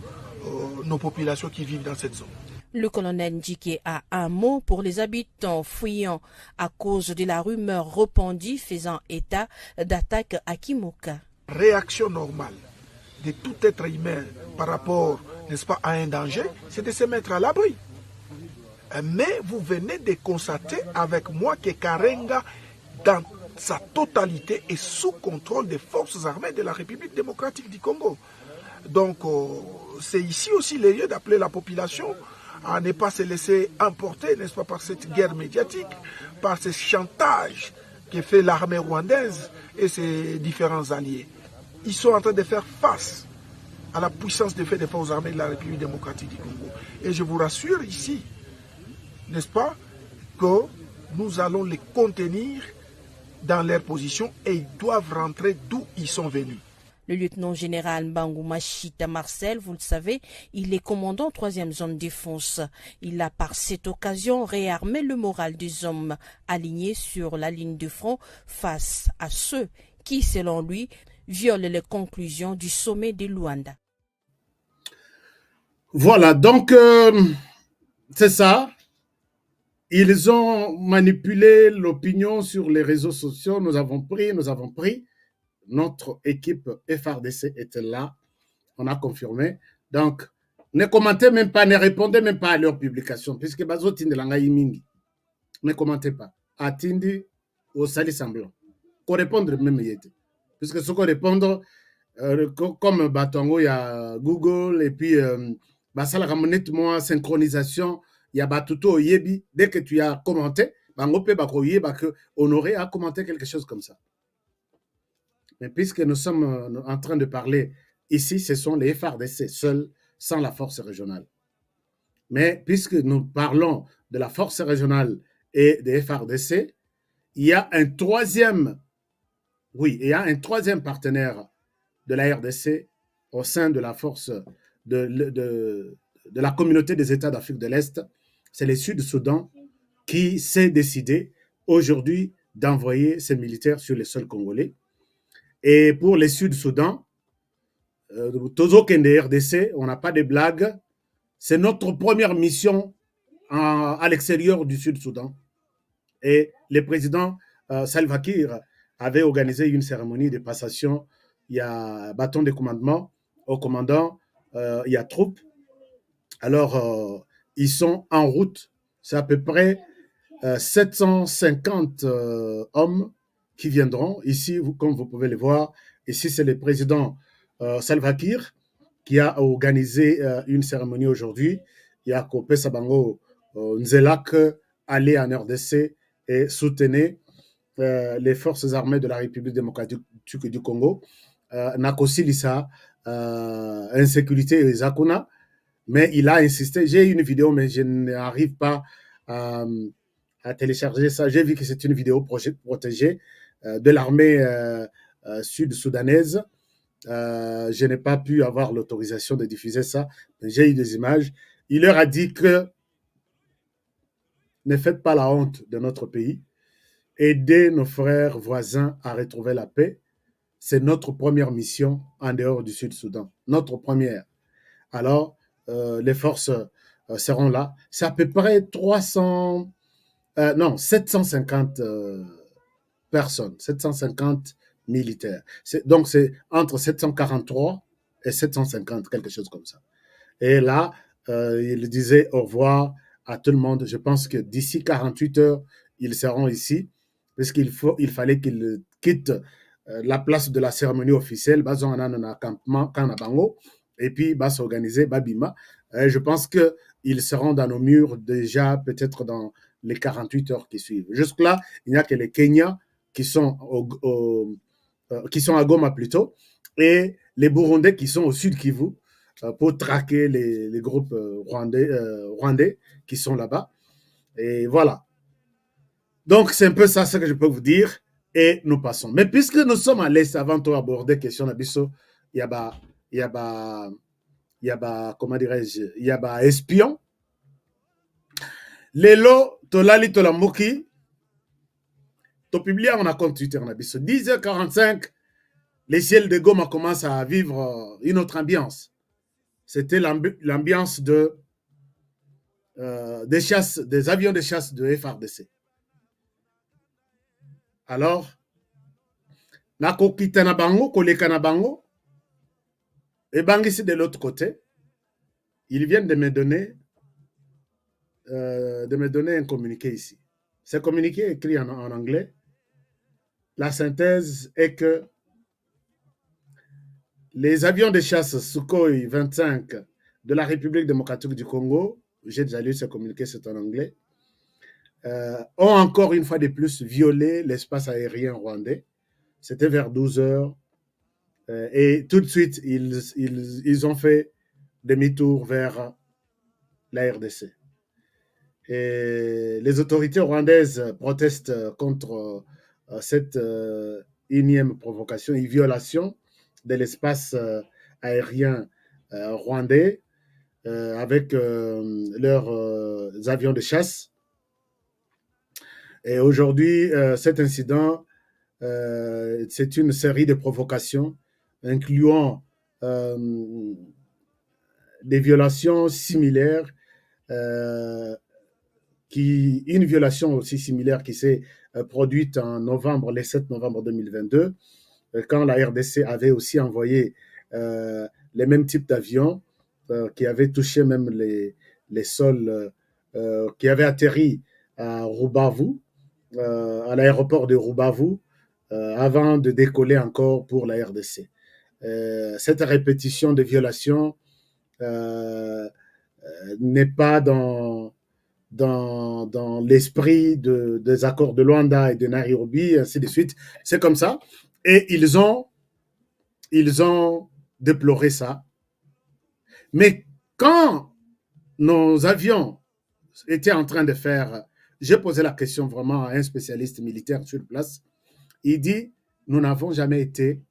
nos populations qui vivent dans cette zone. Le colonel Njike a un mot pour les habitants fuyant à cause de la rumeur répandue faisant état d'attaques à Kimoka. Réaction normale de tout être humain par rapport, n'est-ce pas, à un danger, c'est de se mettre à l'abri. Mais vous venez de constater avec moi que Karenga, dans sa totalité, est sous contrôle des forces armées de la République démocratique du Congo. Donc, c'est ici aussi le lieu d'appeler la population à ne pas se laisser emporter, n'est-ce pas, par cette guerre médiatique, par ce chantage que fait l'armée rwandaise et ses différents alliés. Ils sont en train de faire face à la puissance de fait des forces armées de la République démocratique du Congo. Et je vous rassure ici, n'est-ce pas, que nous allons les contenir dans leur position et ils doivent rentrer d'où ils sont venus. Le lieutenant-général Mbangou Machita Marcel, vous le savez, il est commandant 3e zone défense. Il a par cette occasion réarmé le moral des hommes alignés sur la ligne de front face à ceux qui, selon lui, violent les conclusions du sommet de Luanda. Voilà, donc c'est ça. Ils ont manipulé l'opinion sur les réseaux sociaux. Nous avons pris. Notre équipe FRDC était là. On a confirmé. Donc, ne commentez même pas, ne répondez même pas à leurs publications, puisque Bazotine de Langaï Mingi. Ne commentez pas. Atindi au sali semblant. Qu'on répondre même yété. Puisque ce qu'on répond, comme Batongo, il y a Google, et puis, Basala Ramonette-moi, synchronisation, il y a Batuto Yebi. Dès que tu as commenté, Bangope Bakoye, Honoré a commenté quelque chose comme ça. Mais puisque nous sommes en train de parler ici, ce sont les FRDC seuls, sans la force régionale. Mais puisque nous parlons de la force régionale et des FRDC, il y a un troisième partenaire de la RDC au sein de la force de la communauté des États d'Afrique de l'Est. C'est le Sud-Soudan qui s'est décidé aujourd'hui d'envoyer ses militaires sur le sol congolais. Et pour les Sud-Soudan, Tozo Kende RDC, on n'a pas de blague. C'est notre première mission à l'extérieur du Sud-Soudan. Et le président Salva Kiir avait organisé une cérémonie de passation. Il y a bâton de commandement au commandant, il y a troupes. Alors, ils sont en route. C'est à peu près 750 hommes qui viendront. Ici, comme vous pouvez le voir, ici, c'est le président Salva Kiir qui a organisé une cérémonie aujourd'hui. Il y a Kopé Sabango Nzelak aller en RDC et soutenir les forces armées de la République démocratique du Congo. Nakosi Lissa, insécurité et Zakuna. Mais il a insisté. J'ai une vidéo, mais je n'arrive pas à télécharger ça. J'ai vu que c'est une vidéo protégée de l'armée sud-soudanaise. Je n'ai pas pu avoir l'autorisation de diffuser ça, mais j'ai eu des images. Il leur a dit que ne faites pas la honte de notre pays. Aidez nos frères voisins à retrouver la paix. C'est notre première mission en dehors du Sud-Soudan. Notre première. Alors, les forces seront là. C'est à peu près 750 personnes, 750 militaires. Donc, c'est entre 743 et 750, quelque chose comme ça. Et là, il disait au revoir à tout le monde. Je pense que d'ici 48 heures, ils seront ici, il fallait qu'ils quittent la place de la cérémonie officielle, on a un campement, et puis s'organiser, Babima. Je pense qu'ils seront dans nos murs déjà, peut-être dans les 48 heures qui suivent. Jusque-là, il n'y a que les Kenyans qui sont, qui sont à Goma plutôt, et les Burundais qui sont au sud Kivu pour traquer les groupes rwandais qui sont là-bas. Et voilà. Donc, c'est un peu ça ce que je peux vous dire. Et nous passons. Mais puisque nous sommes à l'Est, avant de aborder la question d'Abisso, il y a comment dirais-je, il y a espion. Lelo, Tolali, Tolamboki, to publié on a compte Twitter, 10h45, les ciels de Goma commencent à vivre une autre ambiance. C'était l'ambiance des chasses, des avions de chasse de FRDC. Alors, nako kitana bango, kolekana bango, et bangisi de l'autre côté, ils viennent de me donner un communiqué ici. Ce communiqué est écrit en anglais. La synthèse est que les avions de chasse Sukhoi 25 de la République démocratique du Congo, j'ai déjà lu ce communiqué, c'est en anglais, ont encore une fois de plus violé l'espace aérien rwandais. C'était vers 12 heures. Et tout de suite, ils ont fait demi-tour vers la RDC. Et les autorités rwandaises protestent contre cette énième provocation et violation de l'espace aérien rwandais avec leurs avions de chasse. Et aujourd'hui, cet incident, c'est une série de provocations incluant des violations similaires, une violation aussi similaire qui s'est produite en novembre, le 7 novembre 2022, quand la RDC avait aussi envoyé les mêmes types d'avions qui avaient touché même les sols, qui avaient atterri à Rubavu, à l'aéroport de Rubavu, avant de décoller encore pour la RDC. Cette répétition de violations n'est pas dans l'esprit des accords de Luanda et de Nairobi, ainsi de suite. C'est comme ça. Et ils ont déploré ça. Mais quand nos avions étaient en train de faire, j'ai posé la question vraiment à un spécialiste militaire sur place, il dit, nous n'avons jamais été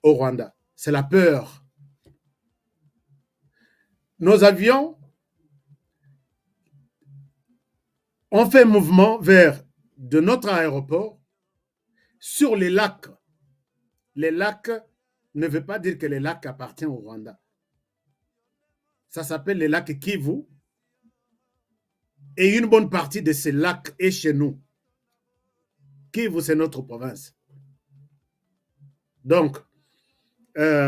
au Rwanda. C'est la peur. Nos avions ont fait mouvement vers de notre aéroport sur les lacs. Les lacs ne veut pas dire que les lacs appartiennent au Rwanda. Ça s'appelle les lacs Kivu. Et une bonne partie de ces lacs est chez nous. Kivu, c'est notre province. Donc,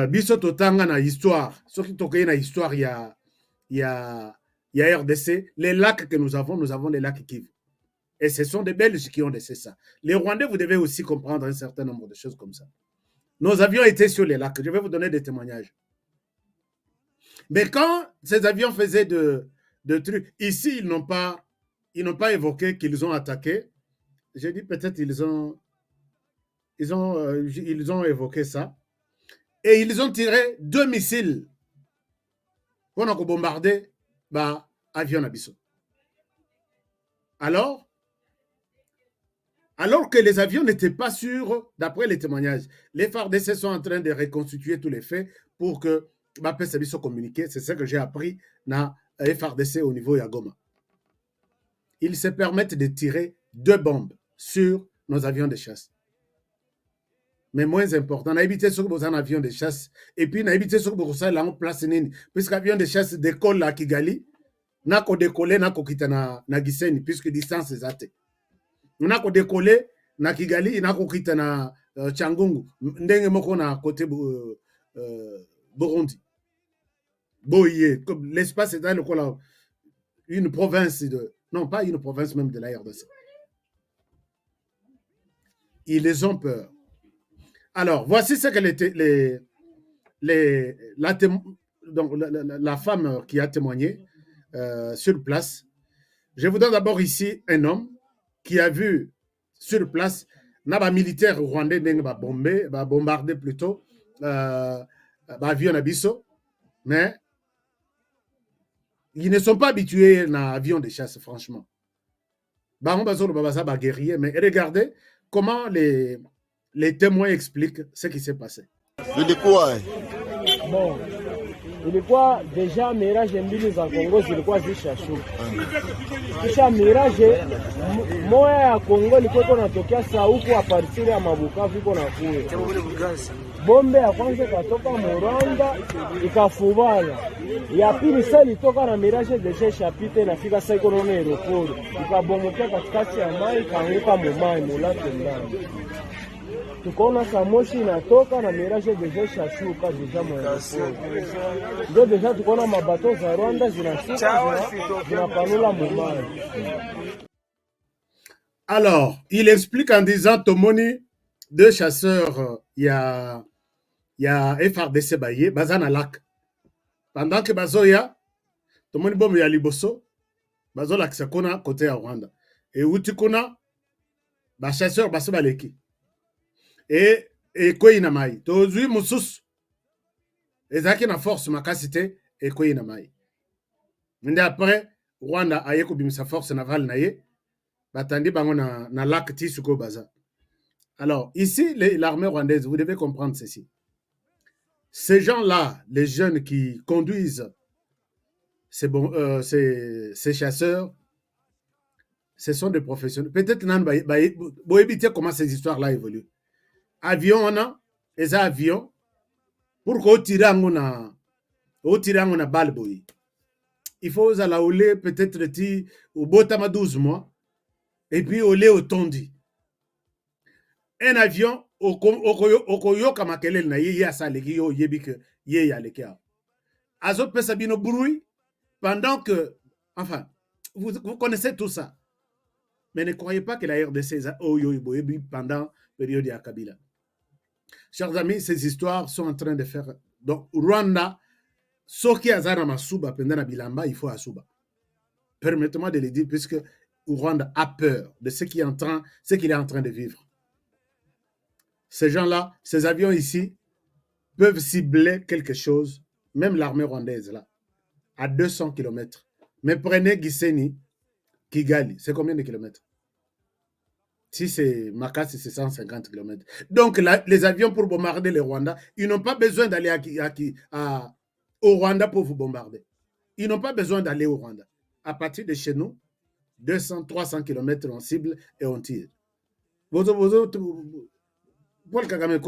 biso totanga na histoire, soki tokoye na histoire, il y a RDC, les lacs que nous avons les lacs Kivu. Et ce sont des Belges qui ont laissé ça. Les Rwandais, vous devez aussi comprendre un certain nombre de choses comme ça. Nos avions étaient sur les lacs. Je vais vous donner des témoignages. Mais quand ces avions faisaient de trucs, ici, ils n'ont pas évoqué qu'ils ont attaqué. J'ai dit peut-être ils ont évoqué ça. Et ils ont tiré 2 missiles pour bombarder l'avion Nabiso. Alors que les avions n'étaient pas sûrs, d'après les témoignages, les FARDC sont en train de reconstituer tous les faits pour que PES soit communiqué. C'est ce que j'ai appris dans FARDC au niveau Yagoma. Ils se permettent de tirer 2 bombes sur nos avions de chasse. Mais moins important, on a évité sur un avion de chasse et puis on a évité sur la place nini. Puisque l'avion de chasse décolle à Kigali, n'a qu'à décoller, n'a qu'à quitter na Gisenyi, puisque distance est atteinte. On a qu'à décoller na Kigali, n'a qu'à quitter na Changungu, ndenge moko na côté Burundi. Boye, l'espace est dans le coin. une province non, pas une province même de la RDC. Ils ont peur. Alors, voici ce que la femme qui a témoigné sur place. Je vous donne d'abord ici un homme qui a vu sur place un militaire rwandais qui a bombardé plutôt avion Nabiso, mais ils ne sont pas habitués à un avion de chasse, franchement. Mais regardez comment les témoins expliquent ce qui s'est passé. Bon, ilikuwa deja mirage mbili za Kongo zilikuwa zishashuka. Kisha mirage moya ya Kongo ilikuwa inatokea saa huko a partir ya Mabukavu iko na kule. Bombe ya kwanza ikatoka Rwanda ikafubana. Ya pili sasa ilitoka na mirage deja shapite nafika sasa iko na aeroport. Ikabomokea katikati ya mai kaanguka mumai mulate ndani. Tukaona saa moshi inatoka na mirage deja shashuka deja mwaeroport. Ndio deja tukaona mabato za Rwanda zinashuka zinapanula mumai. Alors, il explique en disant Tomoni, deux chasseurs, il y a FRDC Baye, Bazana Lac. Pendant que Bazoya, Tomoni Bom ya Liboso, Bazola Kisakona côté à Rwanda. Et Utikona, ba chasseur Basobaleki. Et quoi ina mai. Tozui Moussous. Ezaki na force makasite et quoi ina mai. Mais après, Rwanda a yeko bimisa force navale na ye. Batandi bango na lac Tisuko Baza. Alors, ici, l'armée rwandaise, vous devez comprendre ceci. Ces gens-là, les jeunes qui conduisent ces chasseurs, ce sont des professionnels. Peut-être vous éviter comment ces histoires-là évoluent. Avion, on a, les avions, pour qu'on tire en balle, il faut aller peut-être au Botama 12 mois, et puis au lait au tondi. Un avion, okoyo kamakelel na ye ya saleki yo yebi que ye ya leka. Azot pesabino bruit pendant que, enfin, vous connaissez tout ça. Mais ne croyez pas que la RDC pendant la période de Kabila. Chers amis, ces histoires sont en train de faire. Donc, Rwanda, ce qui a zara masuba pendant la bilamba, il faut asuba. Permettez-moi de le dire, puisque Rwanda a peur de ce qu'il est en train de vivre. Ces gens-là, ces avions ici, peuvent cibler quelque chose, même l'armée rwandaise là, à 200 km. Mais prenez Gisenyi, Kigali, c'est combien de kilomètres? Si c'est Makassi, c'est 150 km. Donc, les avions pour bombarder le Rwanda, ils n'ont pas besoin d'aller au Rwanda pour vous bombarder. Ils n'ont pas besoin d'aller au Rwanda. À partir de chez nous, 200, 300 km on cible et on tire. Paul Kagame,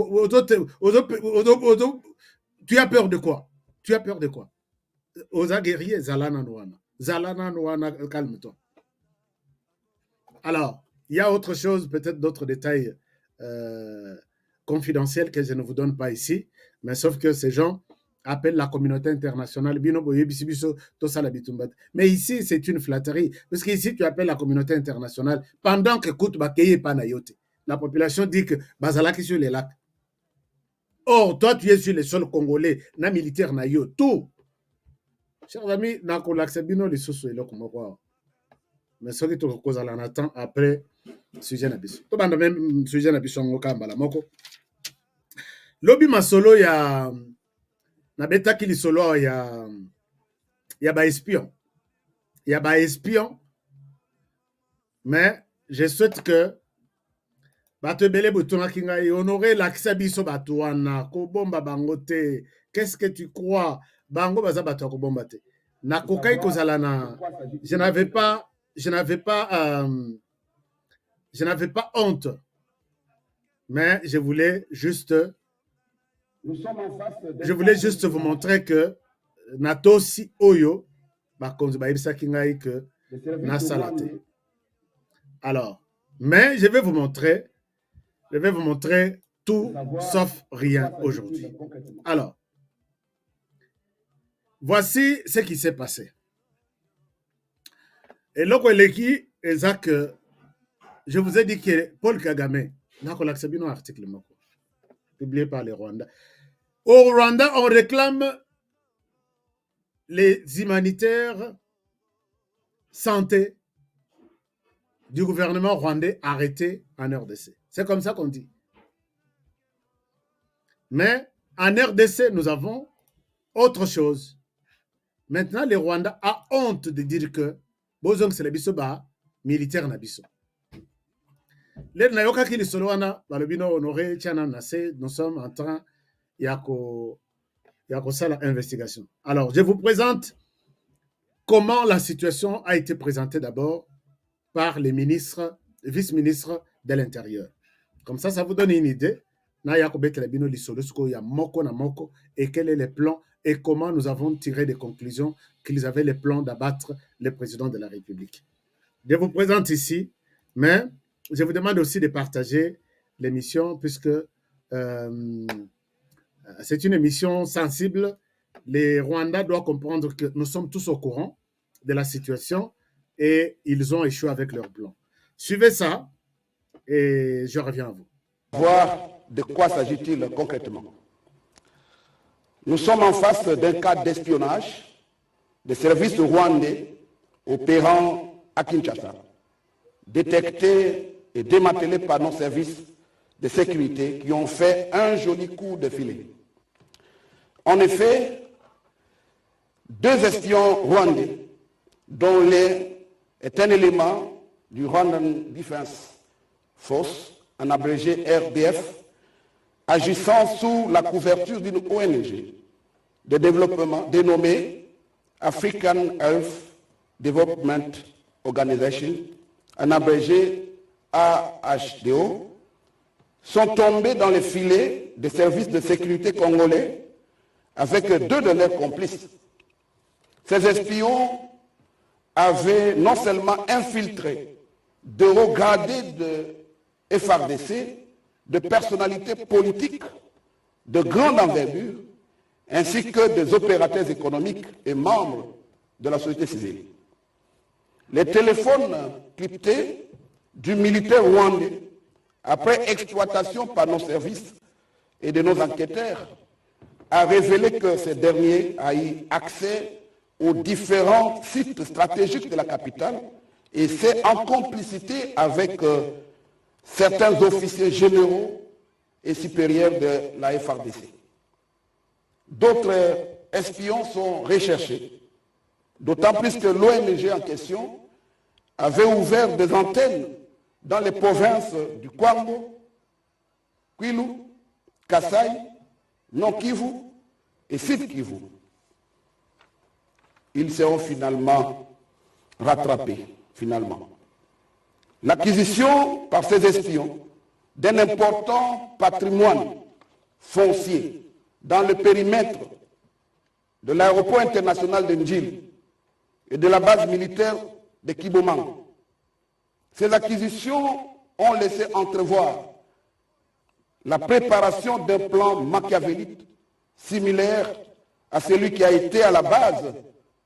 tu as peur de quoi? Tu as peur de quoi? Aux guerriers, Zalana Nouana. Zalana Nouana, calme-toi. Alors, il y a autre chose, peut-être d'autres détails confidentiels que je ne vous donne pas ici, mais sauf que ces gens appellent la communauté internationale. Mais ici, c'est une flatterie, parce qu'ici, tu appelles la communauté internationale pendant que Koutbakeye Panayote. La population dit que Bazalaki sur les lacs. Or, toi, tu es sur les sols congolais, na militaire na yo, tout. Chers amis, na kolaksebino les sous et là mais ce qui te cause à l'anatant après sujet nabiso. To banda même sujet nabiso ngokamba la moko. Lobi masolo ya na beta ki lisolo ya ba espion. Ya ba espion. Mais je souhaite que honorer l'accès biso batuana ko bomba bangote. Qu'est-ce que tu crois? Bango baza batu ko bomba te. Na kokai kozala na je n'avais pas honte. Mais je voulais juste vous montrer que natosi oyo bakonzi baibisa kingai que na salate. Alors, mais je vais vous montrer tout sauf rien aujourd'hui. Alors, voici ce qui s'est passé. Et là, qui est que je vous ai dit que Paul Kagame n'a pas accepté un article publié par les Rwandais. Au Rwanda, on réclame les humanitaires santé du gouvernement rwandais arrêtés en RDC. C'est comme ça qu'on dit. Mais en RDC, nous avons autre chose. Maintenant, les Rwandais ont honte de dire que Bozong c'est le bisoba militaire na biso. Les nayoka ki lisolo wana balobino honoré tiana nase, nous sommes en train yako sala investigation. Alors, je vous présente comment la situation a été présentée d'abord par les ministres, vice-ministres de l'Intérieur. Comme ça vous donne une idée. Et quel est le plan et comment nous avons tiré des conclusions qu'ils avaient le plan d'abattre le président de la République. Je vous présente ici, mais je vous demande aussi de partager l'émission puisque c'est une émission sensible. Les Rwandais doivent comprendre que nous sommes tous au courant de la situation et ils ont échoué avec leur plan. Suivez ça et je reviens à vous. Voir de quoi s'agit-il concrètement. Nous sommes en face d'un cas d'espionnage des services rwandais opérant à Kinshasa, détectés et démantelés par nos services de sécurité qui ont fait un joli coup de filet. En effet, 2 espions rwandais, dont l'un est un élément du Rwandan Defense Force, en abrégé RDF, agissant sous la couverture d'une ONG de développement dénommée African Health Development Organization, en abrégé AHDO, sont tombés dans les filets des services de sécurité congolais avec 2 de leurs complices. Ces espions avaient non seulement infiltré de hauts gradés de FARDC, de personnalités politiques de grande envergure, ainsi que des opérateurs économiques et membres de la société civile. Les téléphones cryptés du militaire rwandais, après exploitation par nos services et de nos enquêteurs, a révélé que ces derniers a eu accès aux différents sites stratégiques de la capitale, et c'est en complicité avec certains officiers généraux et supérieurs de la FARDC. D'autres espions sont recherchés, d'autant plus que l'ONG en question avait ouvert des antennes dans les provinces du Kwango, Kwilu, Kasai, Nord Kivu et Sud Kivu. Ils seront finalement rattrapés, L'acquisition par ces espions d'un important patrimoine foncier dans le périmètre de l'aéroport international de Ndjili et de la base militaire de Kibomango. Ces acquisitions ont laissé entrevoir la préparation d'un plan machiavélique similaire à celui qui a été à la base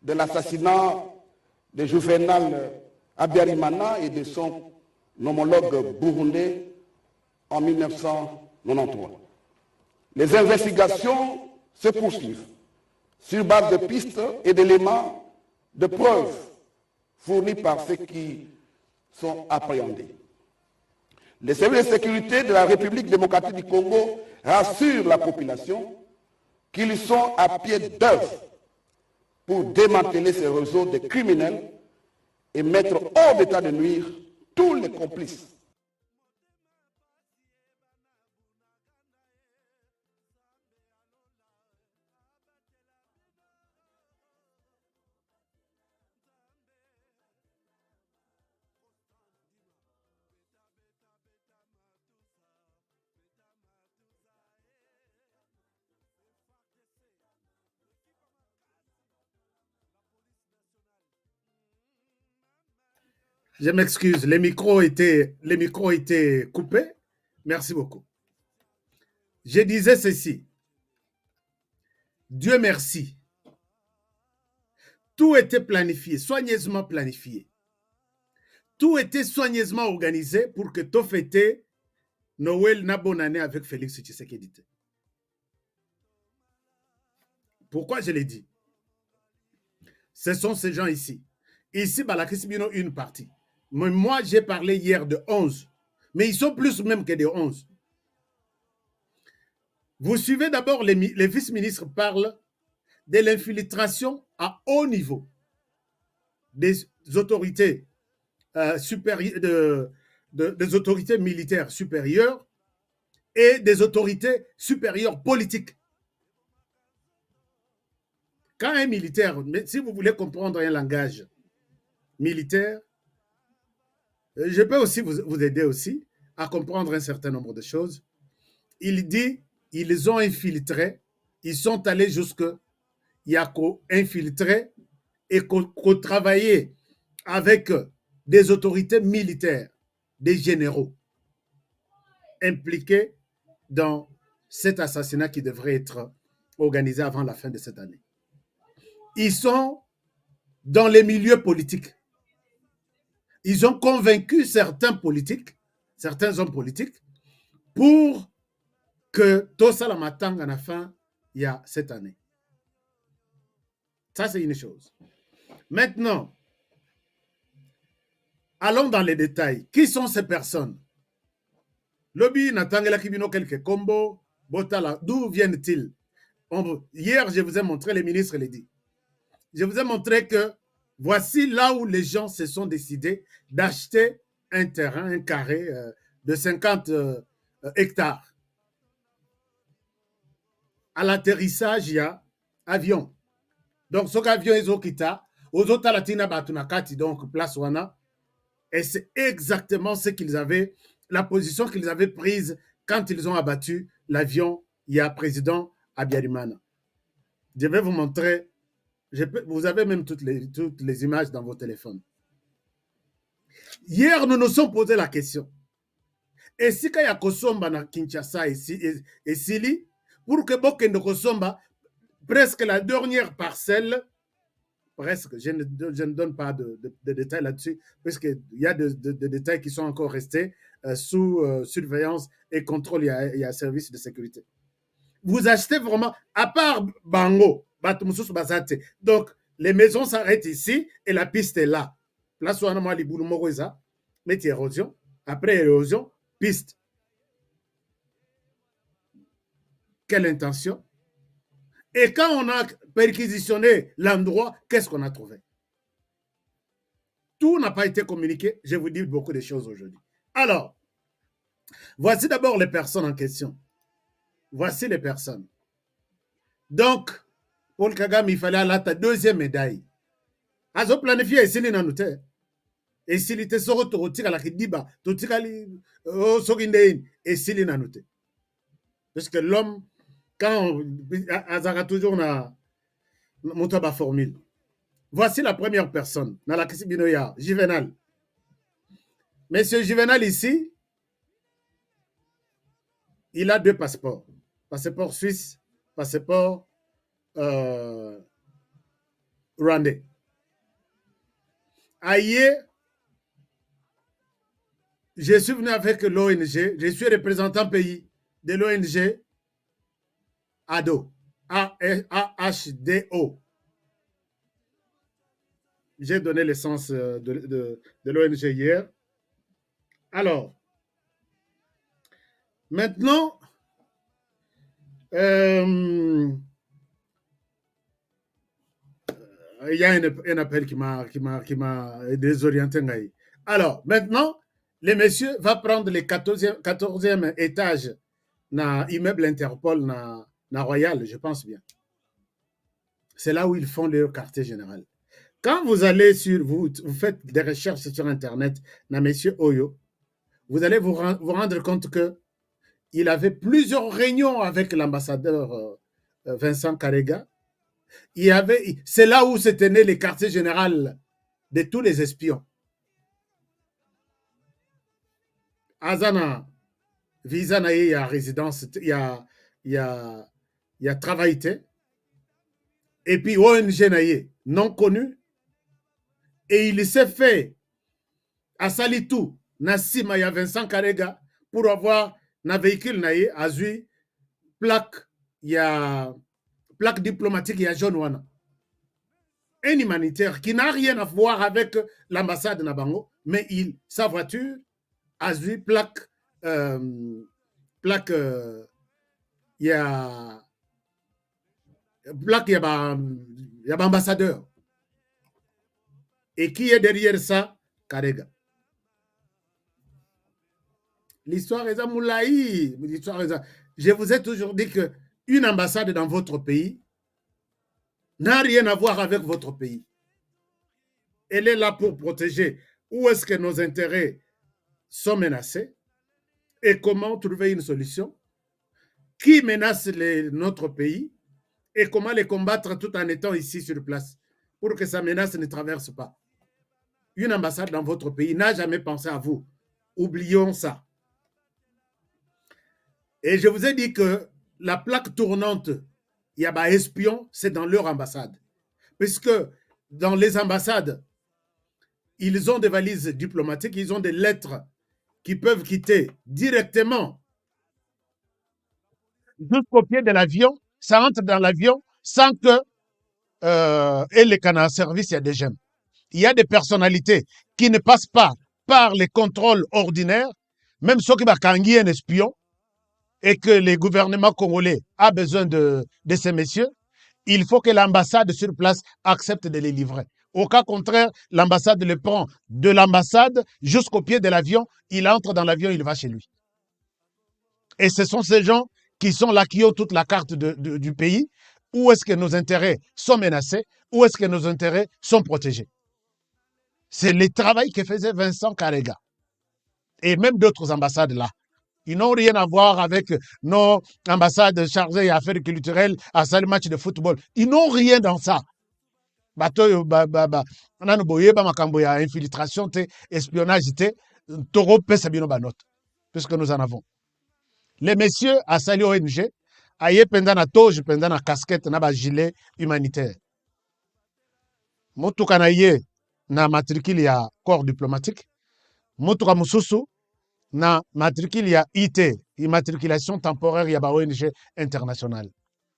de l'assassinat de Juvenal Habyarimana et de son homologue burundais en 1993. Les investigations se poursuivent sur base de pistes et d'éléments de preuves fournis par ceux qui sont appréhendés. Les services de sécurité de la République démocratique du Congo rassurent la population qu'ils sont à pied d'œuvre pour démanteler ces réseaux de criminels et mettre hors d'état de nuire tous les complices. Je m'excuse, les micros étaient coupés. Merci beaucoup. Je disais ceci. Dieu merci. Tout était planifié, soigneusement planifié. Tout était soigneusement organisé pour que tu fêtes Noël na bonne année avec Félix Tshisekedi. Pourquoi je l'ai dit? Ce sont ces gens ici. Ici, Balakisibino, une partie. Mais moi, j'ai parlé hier de 11. Mais ils sont plus même que de 11. Vous suivez d'abord, les vice-ministres parlent de l'infiltration à haut niveau des autorités supérieures, des autorités militaires supérieures et des autorités supérieures politiques. Quand un militaire, mais si vous voulez comprendre un langage militaire, je peux aussi vous aider aussi à comprendre un certain nombre de choses. Il dit, ils ont infiltré, ils sont allés jusque, il y a qu'à infiltrer et qu'à travailler avec des autorités militaires, des généraux impliqués dans cet assassinat qui devrait être organisé avant la fin de cette année. Ils sont dans les milieux politiques. Ils ont convaincu certains politiques, certains hommes politiques, pour que tout ça la matang à la fin, il y a cette année. Ça, c'est une chose. Maintenant, allons dans les détails. Qui sont ces personnes? Lobby Natangela Kibino quelques combos, Botala, d'où viennent-ils? Hier, je vous ai montré, les ministres les dit. Je vous ai montré que voici là où les gens se sont décidés d'acheter un terrain, un carré de 50 hectares. À l'atterrissage, il y a avion. Donc, ce avion est au Kita, aux autres Latina Batunakati, donc place Wana. Et c'est exactement ce qu'ils avaient, la position qu'ils avaient prise quand ils ont abattu l'avion, il y a président Abiyarimana. Je vais vous montrer. Vous avez même toutes les images dans vos téléphones. Hier, nous nous sommes posé la question. Et si il y a Kosomba na Kinshasa et Sili, pour que Bokendo Kosomba, presque la dernière parcelle, presque, je ne donne pas de détails là-dessus, parce qu'il y a des détails qui sont encore restés sous surveillance et contrôle, il y a service de sécurité. Vous achetez vraiment, à part Bango, donc les maisons s'arrêtent ici et la piste est là. Place où on a les boulots morosa, mais érosion, après érosion, piste. Quelle intention? Et quand on a perquisitionné l'endroit, qu'est-ce qu'on a trouvé? Tout n'a pas été communiqué. Je vous dis beaucoup de choses aujourd'hui. Alors, voici d'abord les personnes en question. Voici les personnes. Donc, Paul Kagame, il fallait aller à la deuxième médaille. Azo planifié ici, il n'en était. Et s'il était sur le tir à la Kidiba, tout tir à l'Osogindein, et s'il n'en était. Parce que l'homme, quand Azara toujours na Moutaba formule. Voici la première personne, dans la Kisibinoya, Juvenal. Monsieur Juvenal ici, il a 2 passeports. Passeport suisse, passeport rwandais. Aïe, je suis venu avec l'ONG, je suis représentant pays de l'ONG ADO, AHDO. J'ai donné l'essence de l'ONG hier. Alors, maintenant, il y a un appel qui m'a désorienté. Alors, maintenant, le monsieur va prendre le 14e étage dans l'immeuble Interpol na Royal, je pense bien. C'est là où ils font leur quartier général. Quand vous allez vous faites des recherches sur Internet, na monsieur Oyo, vous allez vous rendre compte que il avait plusieurs réunions avec l'ambassadeur Vincent Karega. C'est là où se tenait le quartier général de tous les espions. Azana, visa na il y a résidence, il y a travail. Et puis ONG na non connu. Et il s'est fait asali tout na sima ya Vincent Karega pour avoir na véhicule na ye azui plaque diplomatique ya jaune wana. Un humanitaire qui n'a rien à voir avec l'ambassade Nabango, mais sa voiture a eu plaque ya ambassadeur. Et qui est derrière ça? Karega. L'histoire est à Moulaï. Je vous ai toujours dit qu'une ambassade dans votre pays n'a rien à voir avec votre pays. Elle est là pour protéger où est-ce que nos intérêts sont menacés et comment trouver une solution, qui menace notre pays et comment les combattre tout en étant ici sur place pour que sa menace ne traverse pas. Une ambassade dans votre pays n'a jamais pensé à vous. Oublions ça. Et je vous ai dit que la plaque tournante, il y a des espions, c'est dans leur ambassade. Puisque dans les ambassades, ils ont des valises diplomatiques, ils ont des lettres qui peuvent quitter directement jusqu'au pied de l'avion. Ça entre dans l'avion sans que les canaux service, il y a des gemmes. Il y a des personnalités qui ne passent pas par les contrôles ordinaires, même ceux qui vont kanguer un espion, et que le gouvernement congolais a besoin de ces messieurs, il faut que l'ambassade sur place accepte de les livrer. Au cas contraire, l'ambassade le prend de l'ambassade jusqu'au pied de l'avion, il entre dans l'avion, il va chez lui. Et ce sont ces gens qui sont là, qui ont toute la carte du pays. Où est-ce que nos intérêts sont menacés? Où est-ce que nos intérêts sont protégés? C'est le travail que faisait Vincent Karega. Et même d'autres ambassades là. Ils n'ont rien à voir avec nos ambassades chargées à affaires culturelles, à ça le match de football. Ils n'ont rien dans ça. On a une infiltration, espionnage, puisque nous en avons. Les messieurs à Sali ONG, aye pendant na toge, pendant na casquette, na ba gilet humanitaire. Motuka na ye na matricule ya corps diplomatique. Motuka mususu na matricule ya IT, immatriculation temporaire ya ba ONG internationale.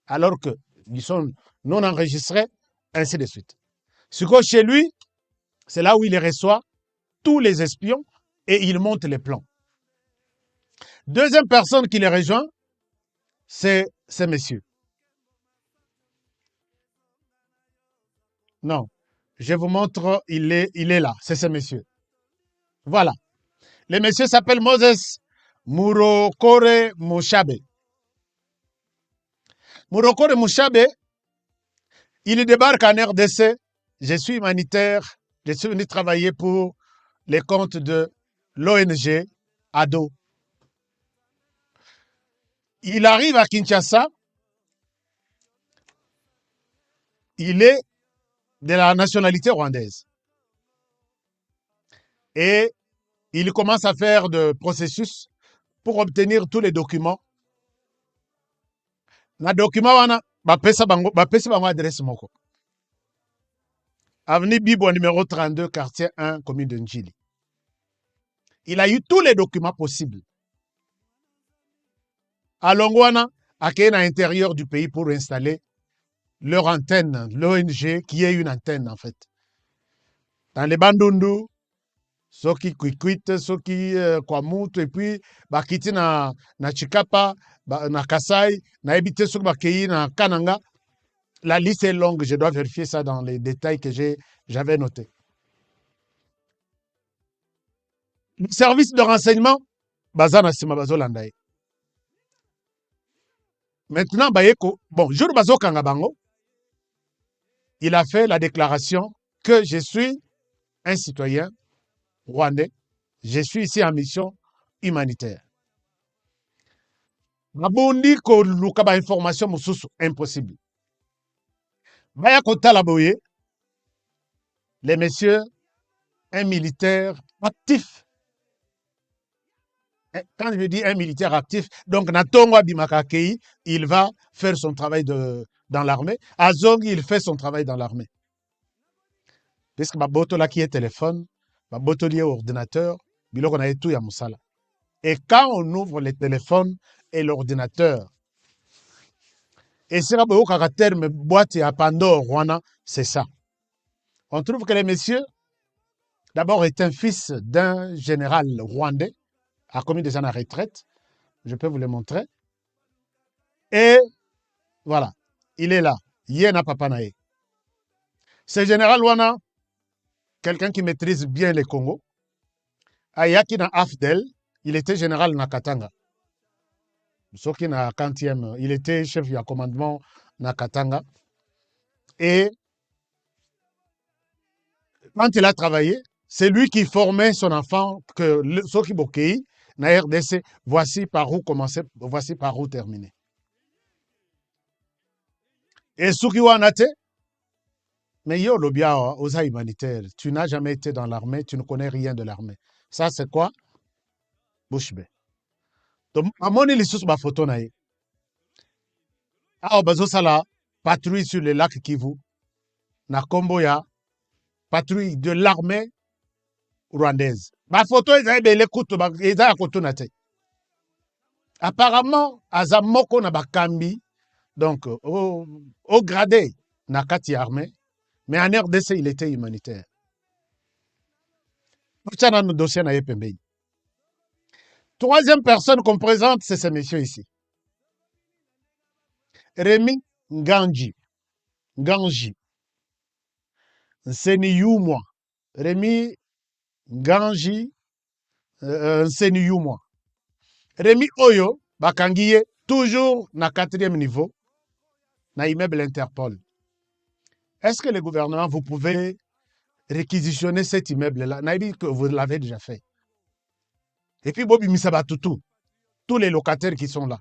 Alors que ils sont non enregistrés, ainsi de suite. Ce que chez lui, c'est là où il reçoit tous les espions et il monte les plans. Deuxième personne qui les rejoint, c'est ces messieurs. Non, je vous montre, il est là, c'est ces messieurs. Voilà. Le monsieur s'appelle Moses Murokore Mushabe. Murokore Mushabe, il débarque en RDC. Je suis humanitaire, je suis venu travailler pour les comptes de l'ONG ADO. Il arrive à Kinshasa, il est de la nationalité rwandaise. Et il commence à faire de processus pour obtenir tous les documents. Na document wana bapesa bango adresse moko. Avenue Bibo numéro 32, quartier 1, commune de Njili. Il a eu tous les documents possibles. À Longwana, à l'intérieur du pays pour installer leur antenne, l'ONG qui est une antenne en fait. Dans les Bandundu, ceux qui Kwikuit, ceux qui Kwamutu, et puis Bakiti na Chikapa, na Kasai, na Ebite ceux qui na Kananga. La liste est longue, je dois vérifier ça dans les détails que j'avais notés. Le service de renseignement, Bazana Simabazo Landaye. Maintenant, Bayeko, bon, jour Bazo Kangabango, il a fait la déclaration que je suis un citoyen rwandais, je suis ici en mission humanitaire. Mabundi ko lukaba information mususu impossible. Baya Kotala Boye, les messieurs, un militaire actif. Quand je dis un militaire actif, donc Natongo Bimakakei, il va faire son travail dans l'armée. Azong, il fait son travail dans l'armée. Puisque Maboto là qui est téléphone, babotoli ordinateur, biloko na tout ya musala. Et quand on ouvre les téléphones et l'ordinateur, et c'est là que terme boîte à Pandore, c'est ça. On trouve que le monsieur, d'abord, est un fils d'un général rwandais, a commis des années à retraite. Je peux vous le montrer. Et voilà, il est là. Yena Papanae. Ce général Wana, quelqu'un qui maîtrise bien les Congo, Ayaki na Afdel, il était général na Katanga. Soki na 40e, il était chef du commandement na Katanga. Et quand il a travaillé, c'est lui qui formait son enfant que Soki Bokei, na RDC, voici par où commencer, voici par où terminer. Et Soki Wanate, mais yo lobia aux humanitaires, tu n'as jamais été dans l'armée, tu ne connais rien de l'armée. Ça c'est quoi? Bouchbe. Donc amoni lisusu ba photo na ye. Ah bazo sala patrouille sur le lac Kivu. Na kombo ya patrouille de l'armée rwandaise. Ba photo eza ebele kutu ba eza ya kotuna te. Apparemment azamoko na bakambi donc au gradé na kati armée. Mais en RDC, il était humanitaire. Troisième personne qu'on présente, c'est ce monsieur ici. Rémi Nganji. Nganji. Nseniyumwa. Rémi Nganji. Nseniyumwa. Rémi Oyo, bakangiye, toujours na 4e niveau, na immeuble Interpol. Est-ce que le gouvernement, vous pouvez réquisitionner cet immeuble-là? Naïbi que vous l'avez déjà fait. Et puis, Bobi Misabatutu, tous les locataires qui sont là.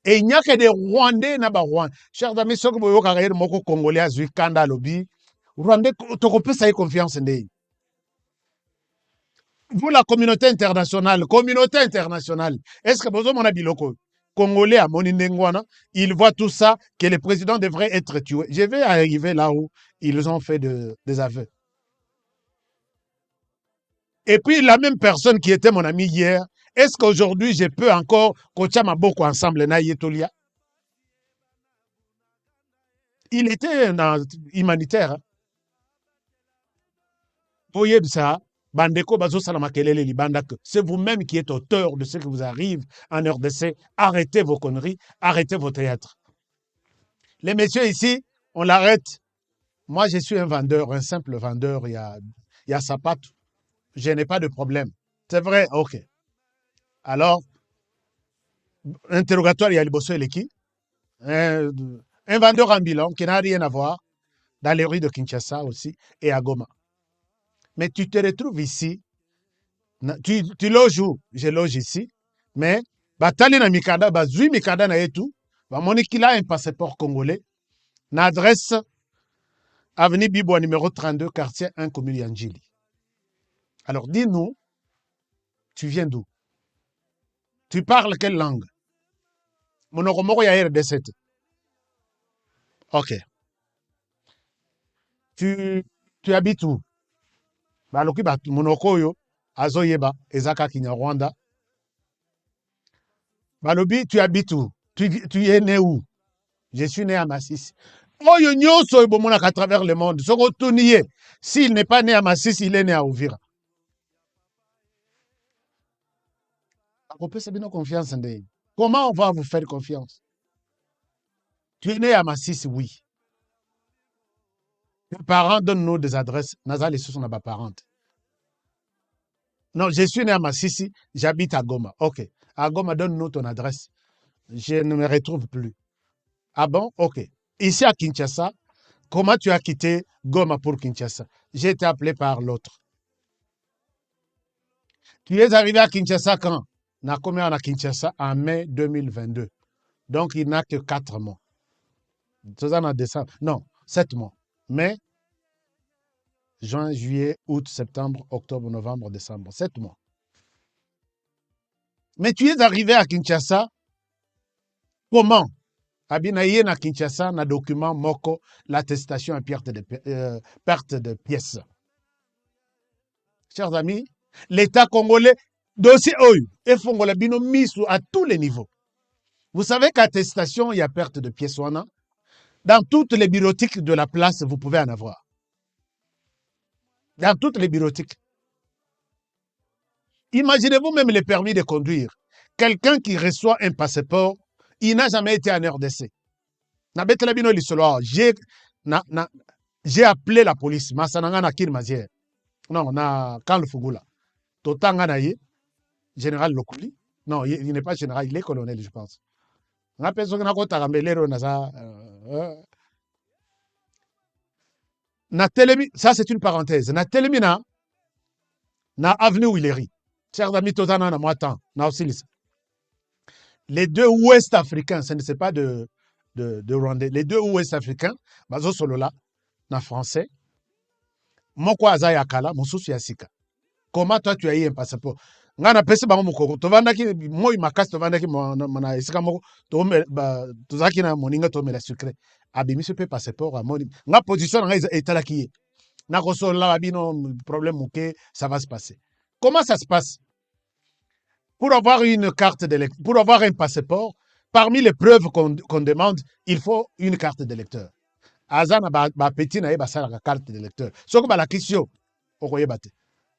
Et il n'y a que des Rwandais na ba Rwandais. Chers amis, ceux qui vous avez moko Congolais à Kanda lobby, Rwandais, tu peux ça confiance en eux. Vous, la communauté internationale, est-ce que vous avez biloko? Congolais à Moninengwana, ils voient tout ça, que le président devrait être tué. Je vais arriver là où ils ont fait des aveux. Et puis la même personne qui était mon ami hier, est-ce qu'aujourd'hui je peux encore coacher ma boko ensemble na Yetolia? Il était humanitaire. Voyez ça, Bandeko Bazo Salamakelele Libandake, c'est vous-même qui êtes auteur de ce qui vous arrive en RDC. Arrêtez vos conneries, arrêtez vos théâtres. Les messieurs ici, on l'arrête. Moi, je suis un vendeur, un simple vendeur, il y a sa patte. Je n'ai pas de problème. C'est vrai, ok. Alors, interrogatoire, il y a le bosso et l'équipe. Un vendeur ambulant qui n'a rien à voir dans les rues de Kinshasa aussi et à Goma. Mais tu te retrouves ici, tu loges où? Je loge ici, mais batali na mikada, bazui mikada na etu, ba moni qu'il a un passeport congolais, na adresse avenue Bibois numéro 32, quartier 1, commune Yanjili. Alors dis-nous, tu viens d'où? Tu parles quelle langue? Monokomoko ya RD7. Ok. Tu habites où? Baloki ba monoko yo azoyeba ezaka Kinyarwanda. Balobi, tu habites où? Tu es né où? Je suis né à Masisi. Oyo nyoso ebomona à travers le monde. Soko tuniye. S'il n'est pas né à Masisi, il est né à Ouvira. On peut se donner confiance en lui. Comment on va vous faire confiance? Tu es né à Masisi, oui. Tes parents donnent-nous des adresses. Nazal et sont pas parents. Non, je suis né à Masisi, j'habite à Goma. Ok. À Goma, donne-nous ton adresse. Je ne me retrouve plus. Ah bon? Ok. Ici à Kinshasa, comment tu as quitté Goma pour Kinshasa? J'ai été appelé par l'autre. Tu es arrivé à Kinshasa quand? On a commis à Kinshasa en mai 2022. Donc, il n'a que 4 mois. Non, 7 mois. Mai, juin, juillet, août, septembre, octobre, novembre, décembre. 7 mois. Mais tu es arrivé à Kinshasa, comment? Abinaye na Kinshasa, na document moko, l'attestation à perte de pièces. chers amis, l'État congolais, dossier OU, et Fongola Bino mis à tous les niveaux. Vous savez qu'attestation, il y a perte de pièces. Dans toutes les bureautiques de la place, vous pouvez en avoir. Dans toutes les bureautiques. Imaginez-vous même les permis de conduire. Quelqu'un qui reçoit un passeport, il n'a jamais été en RDC. J'ai appelé la police. Non, na Karl Fugula. Totanganaye, général Lokuli. Non, il n'est pas général, il est colonel, je pense. Ça, c'est une parenthèse. Na Telemina, na avenue Willery. Chers amis, Totana na Moatan, na Osilis. Les deux Ouest africains, ce n'est pas de Rwandais. Les deux Ouest africains, bazo solola, na français. Moko azaya kala, mususu yasika. Comment toi tu as eu un passeport? Ngana pese bango mukoko. Tovandaki moi makasi tovandaki mona esika moko tozaki na moninga to mela secret. Abimi se pe passeport a moni. Nga position nga etalaki. Na kosola babino problème muke, ça va se passer. Comment ça se passe? Pour avoir une carte d'électeur, pour avoir un passeport, parmi les preuves qu'on demande, il faut une carte d'électeur. Azana ba petit na ba sala carte d'électeur. Soko ba la question okoyebate.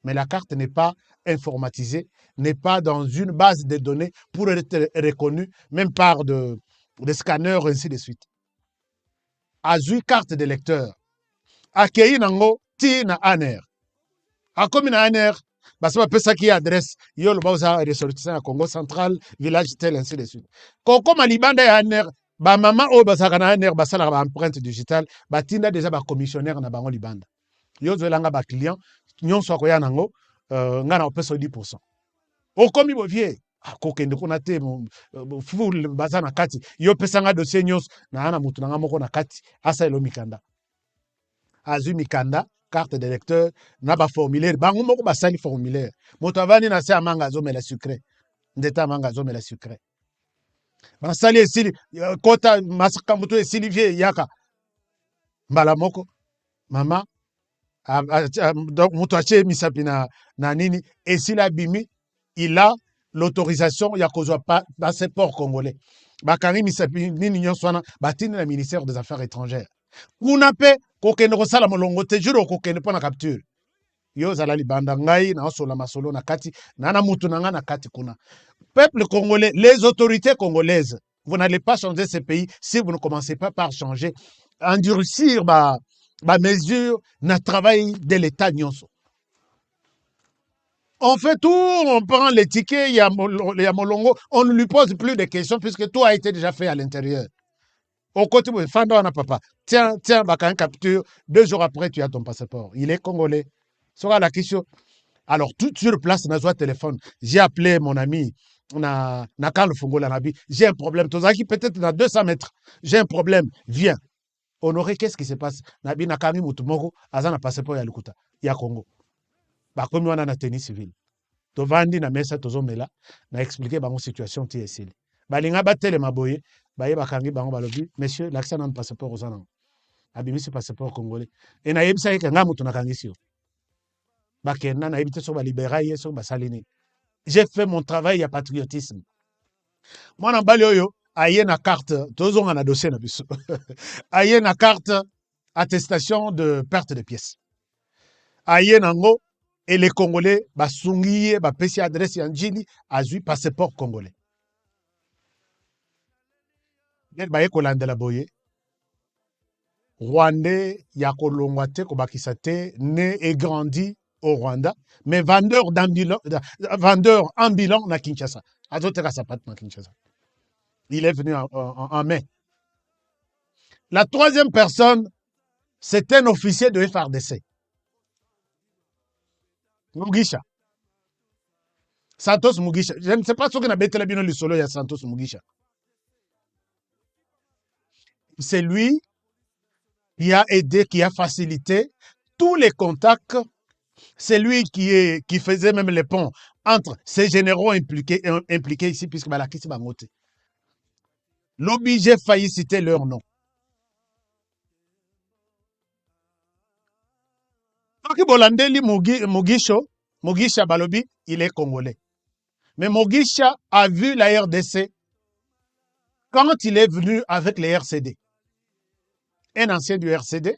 Mais la carte n'est pas informatisée, n'est pas dans une base de données pour être reconnue, même par des scanners, ainsi de suite. Azui carte d'électeur. Akei nango ti na aner. Akomi na aner, basa pesa ki adresse, yo lo bauza ressortissant à Congo central, village tel, ainsi de suite. Koko malibanda ya aner, ba mama o basa kana aner, basa la ba empreinte digitale, ba tinda déjà ba commissionnaire na bango libanda. Yo zelanga ba client, nyonso akoya nango, ngana opesa 10%. Okomi bovie, akokende kuna te full baza na kati, yo pesa nga dossier nyonso na ana mutu na moko na kati, asa elo mikanda. Azu mikanda, carte d'électeur, na ba formulaire, bango moko basali formulaire. Moto avani na se amanga zo mela sucré. Ndeta amanga zo mela sucré. Basali esili kota masaka mutu esili vie yaka. Mbala moko mama donc mutuache misapi na nini esila bimi, il a l'autorisation ya kozwa passeport congolais. Bakari misapi nini nyonswana batini na ministère des Affaires étrangères. Kuna pe kokende kosala molongo te juro kokende pona capture. Yo zala libanda ngai na osola masolo na kati na mutu nanga na kati kuna. Peuple congolais, les autorités congolaises, vous n'allez pas changer ce pays si vous ne commencez pas par changer, endurcir ma mesure na travail de l'État nyonso. On fait tout, on prend les tickets, il y a molongo, on ne lui pose plus de questions puisque tout a été déjà fait à l'intérieur. Au côté de Fandona papa, tiens, baka capture, 2 jours après tu as ton passeport. Il est congolais. Sera la question. Alors tout sur place, na joie téléphone. J'ai appelé mon ami na Karl Fungola Nabi. J'ai un problème. Tozaki peut-être dans 200 mètres. J'ai un problème. Viens. Honoré, qu'est-ce qui se passe? Nabi Nakami Mutumoko, Azana passeport ya Lukuta, ya Congo. Bakomi wana na tennis civil. Tovandi na mesa tozomela, na expliquer bango situation ti esili. Balinga batele maboye, baye bakangi bango balobi, monsieur, l'accès na passeport ozana. Abimisi passeport congolais. Et na yebisa ke nga mutu nakangisi yo. Bakena na yebite so ba libéral so basalini. J'ai fait mon travail à patriotisme. Moi na bali oyo aye na carte, tozonga na dossier na biso. Aye na carte attestation de perte de pièces. Aye nango et les Congolais basungiye ba pesi adresse ya njili azui passeport congolais. Yel baye kolandela boye. Rwandais ya kolongwa te kobakisa te, né et grandi au Rwanda, mais vendeur ambulant na Kinshasa. Azoteka sapat na Kinshasa. Il est venu en mai. La troisième personne, c'est un officier de FRDC. Mugisha. Santos Mugisha. Je ne sais pas ce qu'on a bêté la bino le solo, il y a Santos Mugisha. C'est lui qui a aidé, qui a facilité tous les contacts. C'est lui qui faisait même les ponts entre ces généraux impliqués ici, puisque Balakisi Bangote. L'obligé failli citer leur nom. Donc, Bolandeli Mugisho, Mugisha Balobi, il est congolais. Mais Mugisha a vu la RDC quand il est venu avec les RCD. Un ancien du RCD,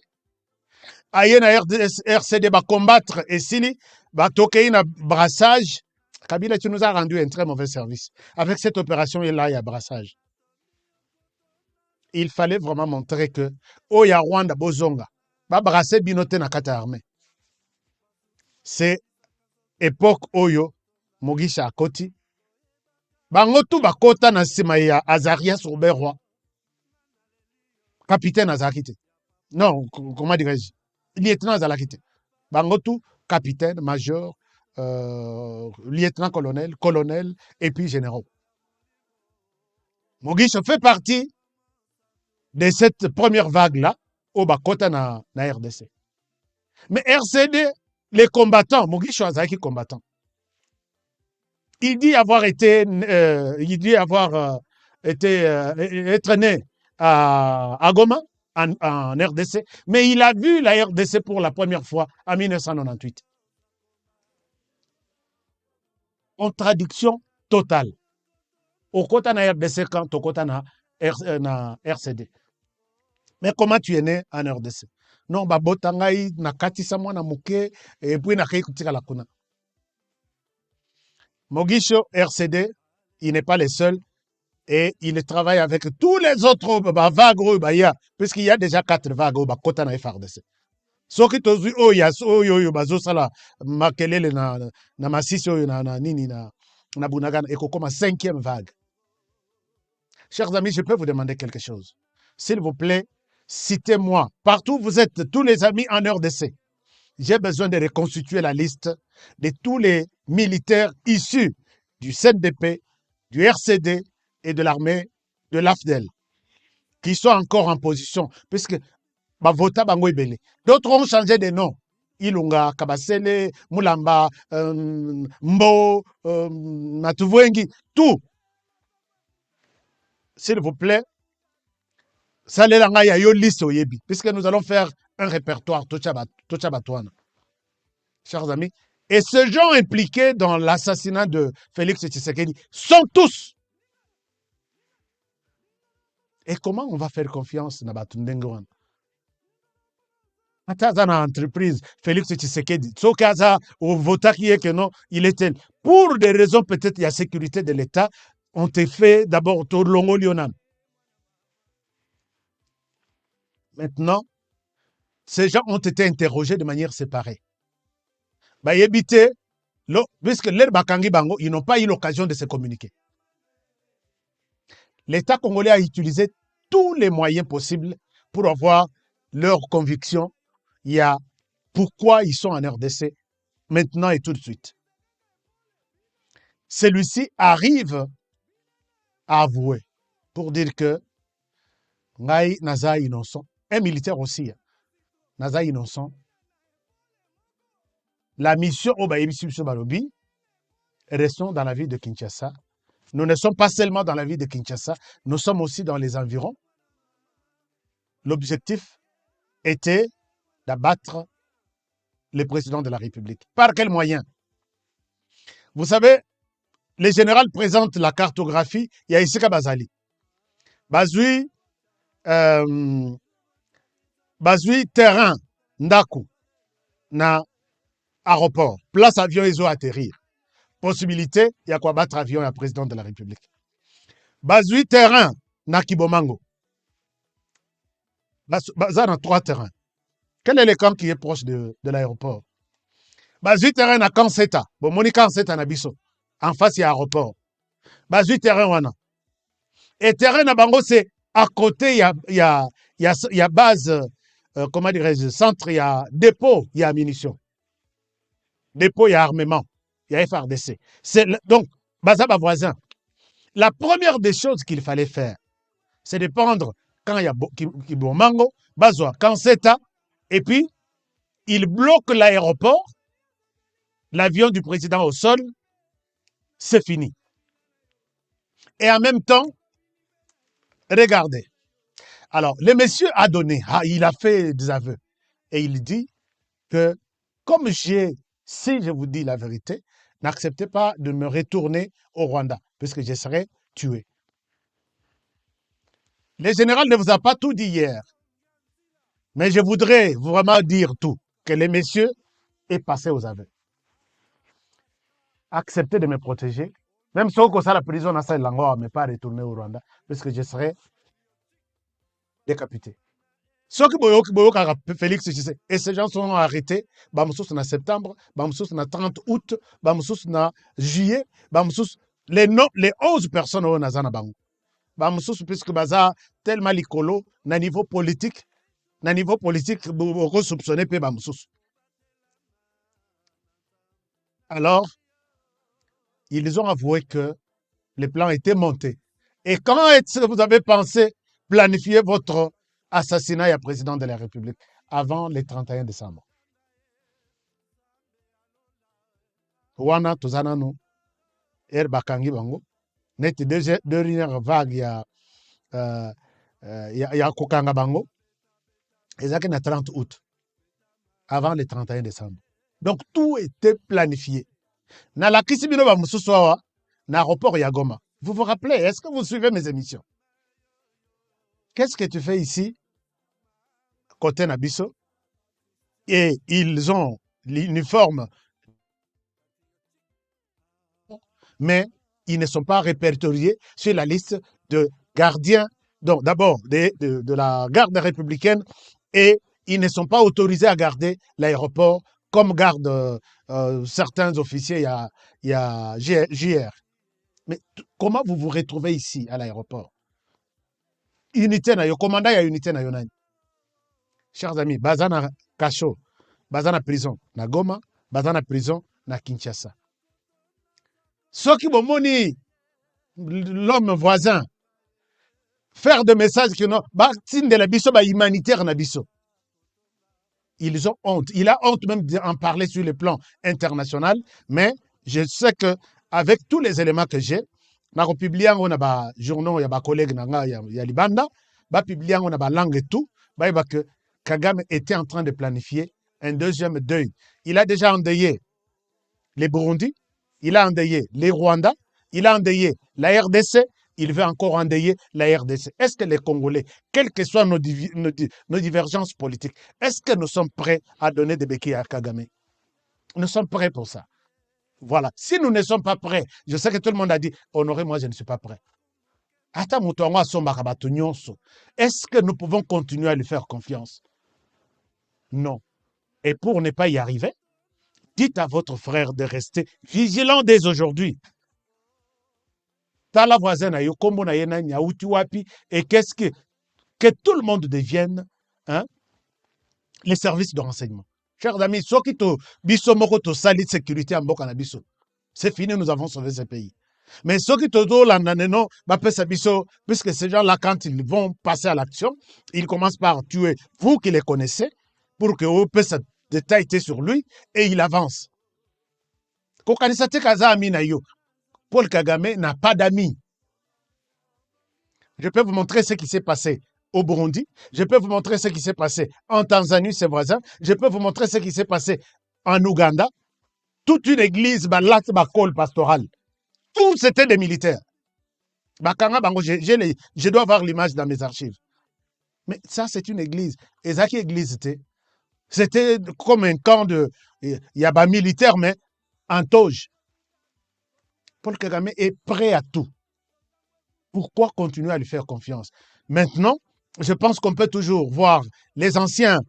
aye na RCD va combattre et sili va toquer un brassage. Kabila, tu nous as rendu un très mauvais service. Avec cette opération, il y a brassage. Il fallait vraiment montrer que Oya Rwanda Bozonga va brasser binote na kata armée. C'est époque Oyo Mugisha Akoti. Bango tout bakota na sima ya Azarias Robertwa. Capitaine Azakite. Non, comment dirais-je? Lieutenant Azakite. Bango tout capitaine, major, lieutenant-colonel, colonel et puis généraux. Mugisha fait partie de cette première vague-là au Bakota na RDC. Mais RCD, les combattants, Mugisha Azaki combattant, il dit avoir été, être né à Goma, en RDC, mais il a vu la RDC pour la première fois en 1998. Contradiction totale. Au côté na RDC quand au côté na RCD. Mais comment tu es né en RDC? Non, babotangai na katisa mwana muke et puis na kikutika la kuna. Mugisha RCD, il n'est pas le seul et il travaille avec tous les autres vagues, puisqu'il y a déjà 4 vagues au Bakota na FRDC. Ce qui te dit, oh, yo, bazo sala, makelele na masisi oyo na nini na bunagana, et comme 5e vague. Chers amis, je peux vous demander quelque chose. S'il vous plaît, citez-moi, partout où vous êtes, tous les amis en RDC. J'ai besoin de reconstituer la liste de tous les militaires issus du CNDP, du RCD et de l'armée de l'AFDEL, qui sont encore en position, puisque Bavota Bango Ebele. D'autres ont changé de nom. Ilunga, Kabasele, Mulamba, Mbo, Matuvwengi, tout. S'il vous plaît, Salelanga Yayo liste Oyebi, puisque nous allons faire un répertoire, Tochabatouana. Chers amis, et ces gens impliqués dans l'assassinat de Félix Tshisekedi sont tous. Et comment on va faire confiance dans Batundengoan? Dans entreprise, Félix Tshisekedi, ce cas au vote qui est que non, il était pour des raisons peut-être de la sécurité de l'État, ont été faits d'abord au Longo Lyonan. Maintenant, ces gens ont été interrogés de manière séparée. Puisque les Bakangi Bango, ils n'ont pas eu l'occasion de se communiquer. L'État congolais a utilisé tous les moyens possibles pour avoir leur conviction. Il y a pourquoi ils sont en RDC maintenant et tout de suite. Celui-ci arrive à avouer pour dire que Ngai Naza innocent, un militaire aussi, Naza innocent. La mission au Balobi, restons dans la ville de Kinshasa. Nous ne sommes pas seulement dans la ville de Kinshasa, nous sommes aussi dans les environs. L'objectif était d'abattre le président de la République. Par quels moyens? Vous savez, les généraux présentent la cartographie, il y a Isika Bazali. Bazui, terrain, Ndaku, na aéroport, place avion, ils ont atterrir. Possibilité, il y a quoi battre avion à président de la République. Bazui terrain, na Kibomango. Bazar a 3 terrains. Quel est le camp qui est proche de l'aéroport? Bazui terrain na Kanseta. Bon, moni Kanseta na biso. En face, il y a aéroport. Bazui terrain wana. Et terrain na bango, c'est à côté, il y a base, comment dirais-je, centre, il y a dépôt, il y a munitions. Dépôt, il y a armement. Il y a FRDC. Donc, Bazaba voisin. La première des choses qu'il fallait faire, c'est de prendre, quand il y a Kibomango, Bazoa, Kanseta, et puis, il bloque l'aéroport, l'avion du président au sol, c'est fini. Et en même temps, regardez. Alors, le monsieur a donné, il a fait des aveux. Et il dit que, comme j'ai Si je vous dis la vérité, n'acceptez pas de me retourner au Rwanda, puisque je serai tué. Le général ne vous a pas tout dit hier, mais je voudrais vraiment dire tout, que les messieurs aient passé aux aveux. Acceptez de me protéger, même si on a la prison à Saïlangoa, mais pas retourner au Rwanda, puisque je serai décapité. Ceux qui ont Félix Tshisekedi, et ces gens sont arrêtés, Bamsous en septembre, Bamsous en 30 août, Bamsous en juillet, Bamsous, les 11 personnes au Nazana Bango. Bamsous, puisque Baza, tellement licolo, na niveau politique, beaucoup soupçonné pe Bamsous. Alors, ils ont avoué que le plan était monté. Et quand est-ce que vous avez pensé planifier votre assassinat à président de la République? Avant le 31 décembre. Wana tozana no bakangi bango net dernière vague ya kokanga bango ezaki na 30 août avant le 31 décembre. Donc tout était planifié. Na la kisibino ba mususu awa na aéroport ya Goma. Vous vous rappelez? Est-ce que vous suivez mes émissions? Qu'est-ce que tu fais ici côté Nabiso? Et ils ont l'uniforme, mais ils ne sont pas répertoriés sur la liste de gardiens, donc d'abord de la garde républicaine, et ils ne sont pas autorisés à garder l'aéroport comme gardent certains officiers, il y a JR. Mais comment vous vous retrouvez ici à l'aéroport? Unité na yo, commandant ya unité na yo nani? Chers amis, bazana Kacho, bazana prison na Goma, bazana prison na Kinshasa. Ceux qui bomoni l'homme voisin faire des messages qui n'ont pas de la biso ba humanitaire na biso. Ils ont honte. Il a honte même d'en parler sur le plan international, mais je sais que avec tous les éléments que j'ai, na publié on a ba journaux ya ba collègue nanga ya Libanda, ba publié on a ba langue et tout, ba que Kagame était en train de planifier un deuxième deuil. Il a déjà endeuillé les Burundi, il a endeuillé les Rwandais, il a endeuillé la RDC, il veut encore endeuiller la RDC. Est-ce que les Congolais, quelles que soient nos divergences politiques, est-ce que nous sommes prêts à donner des béquilles à Kagame? Nous sommes prêts pour ça. Voilà. Si nous ne sommes pas prêts, je sais que tout le monde a dit, Honoré, moi je ne suis pas prêt. Est-ce que nous pouvons continuer à lui faire confiance? Non. Et pour ne pas y arriver, dites à votre frère de rester vigilant dès aujourd'hui. Tala voisin na yo kombo na yena nyauti wapi, et qu'est-ce que tout le monde devienne les services de renseignement. Chers amis, soki to biso moko to sali sécurité en boka na biso. C'est fini, nous avons sauvé ce pays. Mais soki to do landaneno ba pesa biso, puisque ces gens-là quand ils vont passer à l'action, ils commencent par tuer vous qui les connaissez pour que vous puissiez détailler sur lui et il avance. Kokanisate kaza ami na yo. Paul Kagame n'a pas d'amis. Je peux vous montrer ce qui s'est passé au Burundi. Je peux vous montrer ce qui s'est passé en Tanzanie, ses voisins. Je peux vous montrer ce qui s'est passé en Ouganda. Toute une église, col pastoral. Tous c'était des militaires. Je dois avoir l'image dans mes archives. Mais ça, c'est une église. Et ça, qui église c'était comme un camp de... Il y a pas militaire, mais en toge. Paul Kagame est prêt à tout. Pourquoi continuer à lui faire confiance? Maintenant, je pense qu'on peut toujours voir les anciens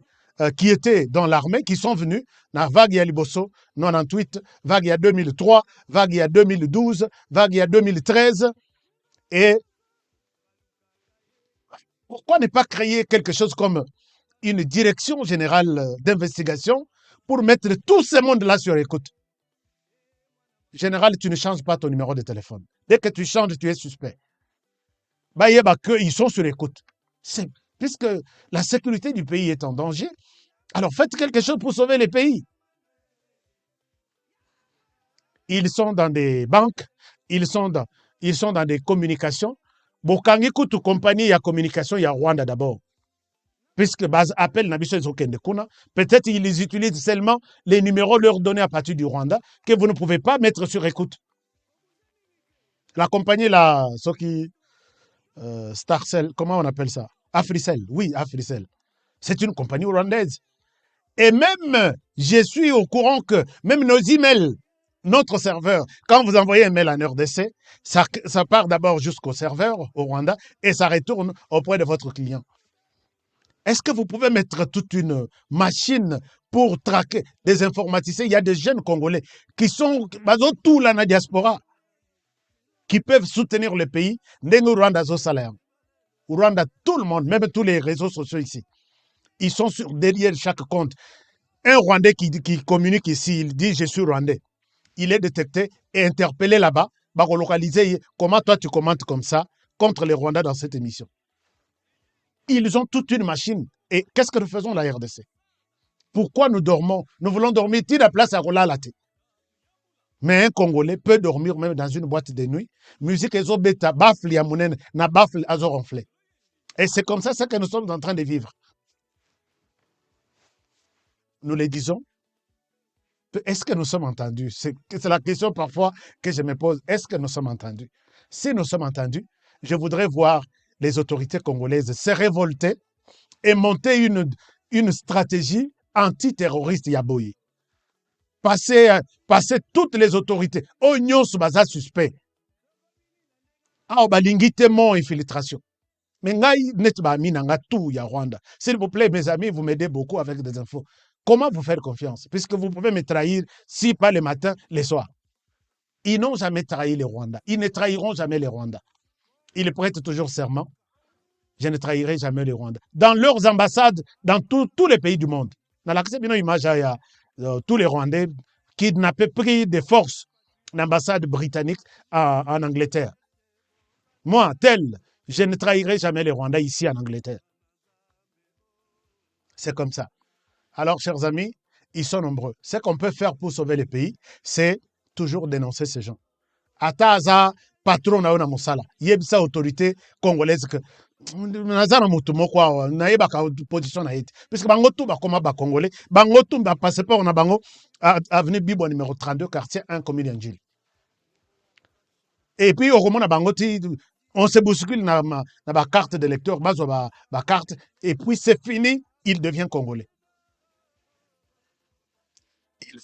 qui étaient dans l'armée, qui sont venus, na vague ya Liboso, 98, vague ya 2003, vague ya 2012, vague ya 2013. Et pourquoi ne pas créer quelque chose comme une direction générale d'investigation pour mettre tout ce monde-là sur écoute? Général, tu ne changes pas ton numéro de téléphone. Dès que tu changes, tu es suspect. Ils sont sur écoute. Puisque la sécurité du pays est en danger, alors faites quelque chose pour sauver les pays. Ils sont dans des banques, ils sont dans des communications. Bokangi kutu compagnie, il y a communication, il y a Rwanda d'abord. puisque base appel Nabiso Ezokende Kuna, peut-être ils utilisent seulement les numéros leur donnés à partir du Rwanda que vous ne pouvez pas mettre sur écoute. La compagnie là, ce qui Starcell, comment on appelle ça? Africell, oui, Africell. C'est une compagnie rwandaise. Et même, je suis au courant que même nos emails, notre serveur, quand vous envoyez un mail en RDC, ça part d'abord jusqu'au serveur, au Rwanda, et ça retourne auprès de votre client. Est-ce que vous pouvez mettre toute une machine pour traquer des informaticiens? Il y a des jeunes Congolais qui sont tout là dans la diaspora, qui peuvent soutenir le pays. Au Rwanda, au Rwanda, tout le monde, même tous les réseaux sociaux ici, ils sont derrière chaque compte. Un Rwandais qui communique ici, il dit « je suis Rwandais ». Il est détecté et interpellé là-bas, va relocaliser comment toi tu commentes comme ça contre les Rwandais dans cette émission. Ils ont toute une machine. Et qu'est-ce que nous faisons la RDC? Pourquoi nous dormons? Nous voulons dormir, tu la place à Rolalate. Mais un Congolais peut dormir même dans une boîte de nuit. Musique ezo beta, bafle ya mounen, na bafle azo ronflé. Et c'est comme ça que nous sommes en train de vivre. Nous le disons. Est-ce que nous sommes entendus? C'est la question parfois que je me pose. Est-ce que nous sommes entendus? Si nous sommes entendus, je voudrais voir les autorités congolaises se révolter et monter une stratégie antiterroriste Yaboyi. Passer toutes les autorités. Oignon sous baza suspect. Ah, balingite mon infiltration. Mais ngai net ba minanga tout ya Rwanda. S'il vous plaît, mes amis, vous m'aidez beaucoup avec des infos. Comment vous faire confiance? Puisque vous pouvez me trahir, si pas le matin, le soir. Ils n'ont jamais trahi les Rwandais. Ils ne trahiront jamais les Rwandais. Ils prêtent toujours serment. Je ne trahirai jamais les Rwandais. Dans leurs ambassades, dans tous les pays du monde. Dans l'accès, il y a tous les Rwandais kidnappés, pris de force l'ambassade britannique en Angleterre. Moi, tel, je ne trahirai jamais les Rwandais ici en Angleterre. C'est comme ça. Alors, chers amis, ils sont nombreux. Ce qu'on peut faire pour sauver le pays, c'est toujours dénoncer ces gens. Ataza, patron na ona musala. Yebisa autorité congolaise que nazana mutu moko na yebaka position na yete. Puisque bango tout ba koma ba congolais, bango tout ba passeport na bango avenue Bibo numéro 32 quartier 1 commune Njili. Et puis au moment na bango ti on se bouscule na ba carte de lecteur, bazo ba carte et puis c'est fini, il devient congolais. Il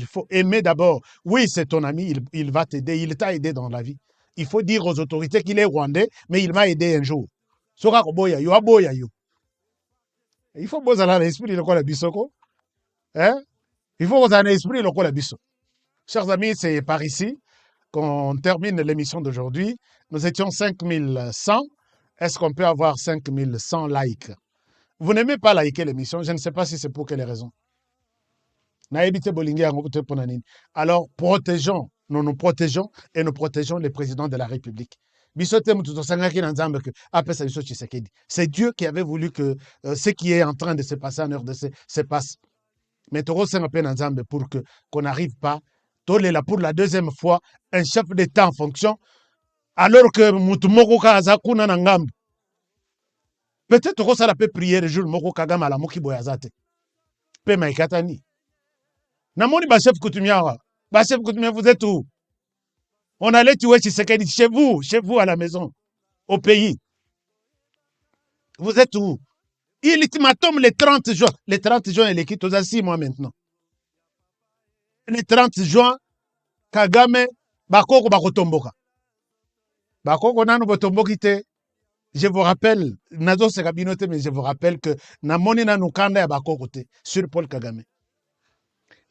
faut aimer d'abord. Oui, c'est ton ami, il va t'aider, il t'a aidé dans la vie. Il faut dire aux autorités qu'il est rwandais, mais il m'a aidé un jour. Il faut poser l'esprit le la bisoko. Hein? Il faut poser l'esprit le la biso. Chers amis, c'est par ici qu'on termine l'émission d'aujourd'hui. Nous étions 5100. Est-ce qu'on peut avoir 5100 likes? Vous n'aimez pas liker l'émission, je ne sais pas si c'est pour quelle raison. Alors, protégeons, nous protégeons et nous protégeons le président de la République. C'est Dieu qui avait voulu que ce qui est en train de se passer en RDC se passe. Mais pour qu'on n'arrive pas, pour la deuxième fois, un chef d'État en fonction, alors que peut-être que ça peut prier le jour Moko Kagame à la Moki Boyazate. Pe Maïkatani. Namoni Bachef Koutumia, vous êtes où? On allait tuer Tshisekedi chez vous à la maison, au pays. Vous êtes où? Il ultimatum le 30 juin. Le 30 juin, il est quitté aux 6 mois maintenant. Le 30 juin, Kagame, Bakoko Bakotomboka. Bakoko Nano Botombokite. Je vous rappelle, Nazo Sekabinote, mais je vous rappelle que Namoni Nano Kanda Bakoko sur Paul Kagame.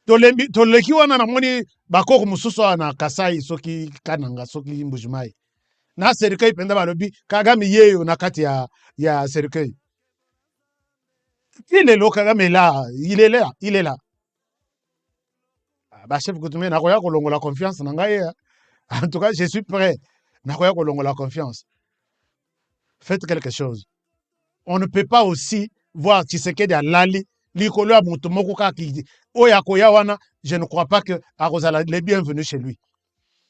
Toleki wana namoni bakoko mususu na Kasai soki Kananga soki Mbujimai. Na serikali penda balobi Kagame yeyo na kati ya serikali. Il est là, Kagame là, il est là. Ba chef Koutumé na koya kolongo la confiance na ngai. En tout cas, je suis prêt. Na koya kolongo la confiance. Faites quelque chose. On ne peut pas aussi voir Tshisekedi à Lali. Je ne crois pas que Arosala est bienvenu chez lui.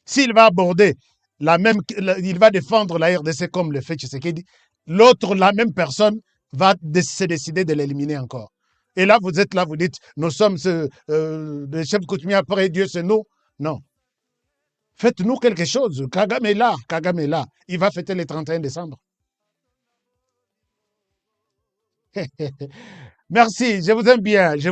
S'il va aborder il va défendre la RDC comme le fait Tshisekedi, l'autre, la même personne, va se décider de l'éliminer encore. Et là, vous êtes là, vous dites, nous sommes les chefs coutumiers après Dieu, c'est nous. Non. Faites-nous quelque chose. Kagame est là. Il va fêter le 31 décembre. Merci, je vous aime bien, je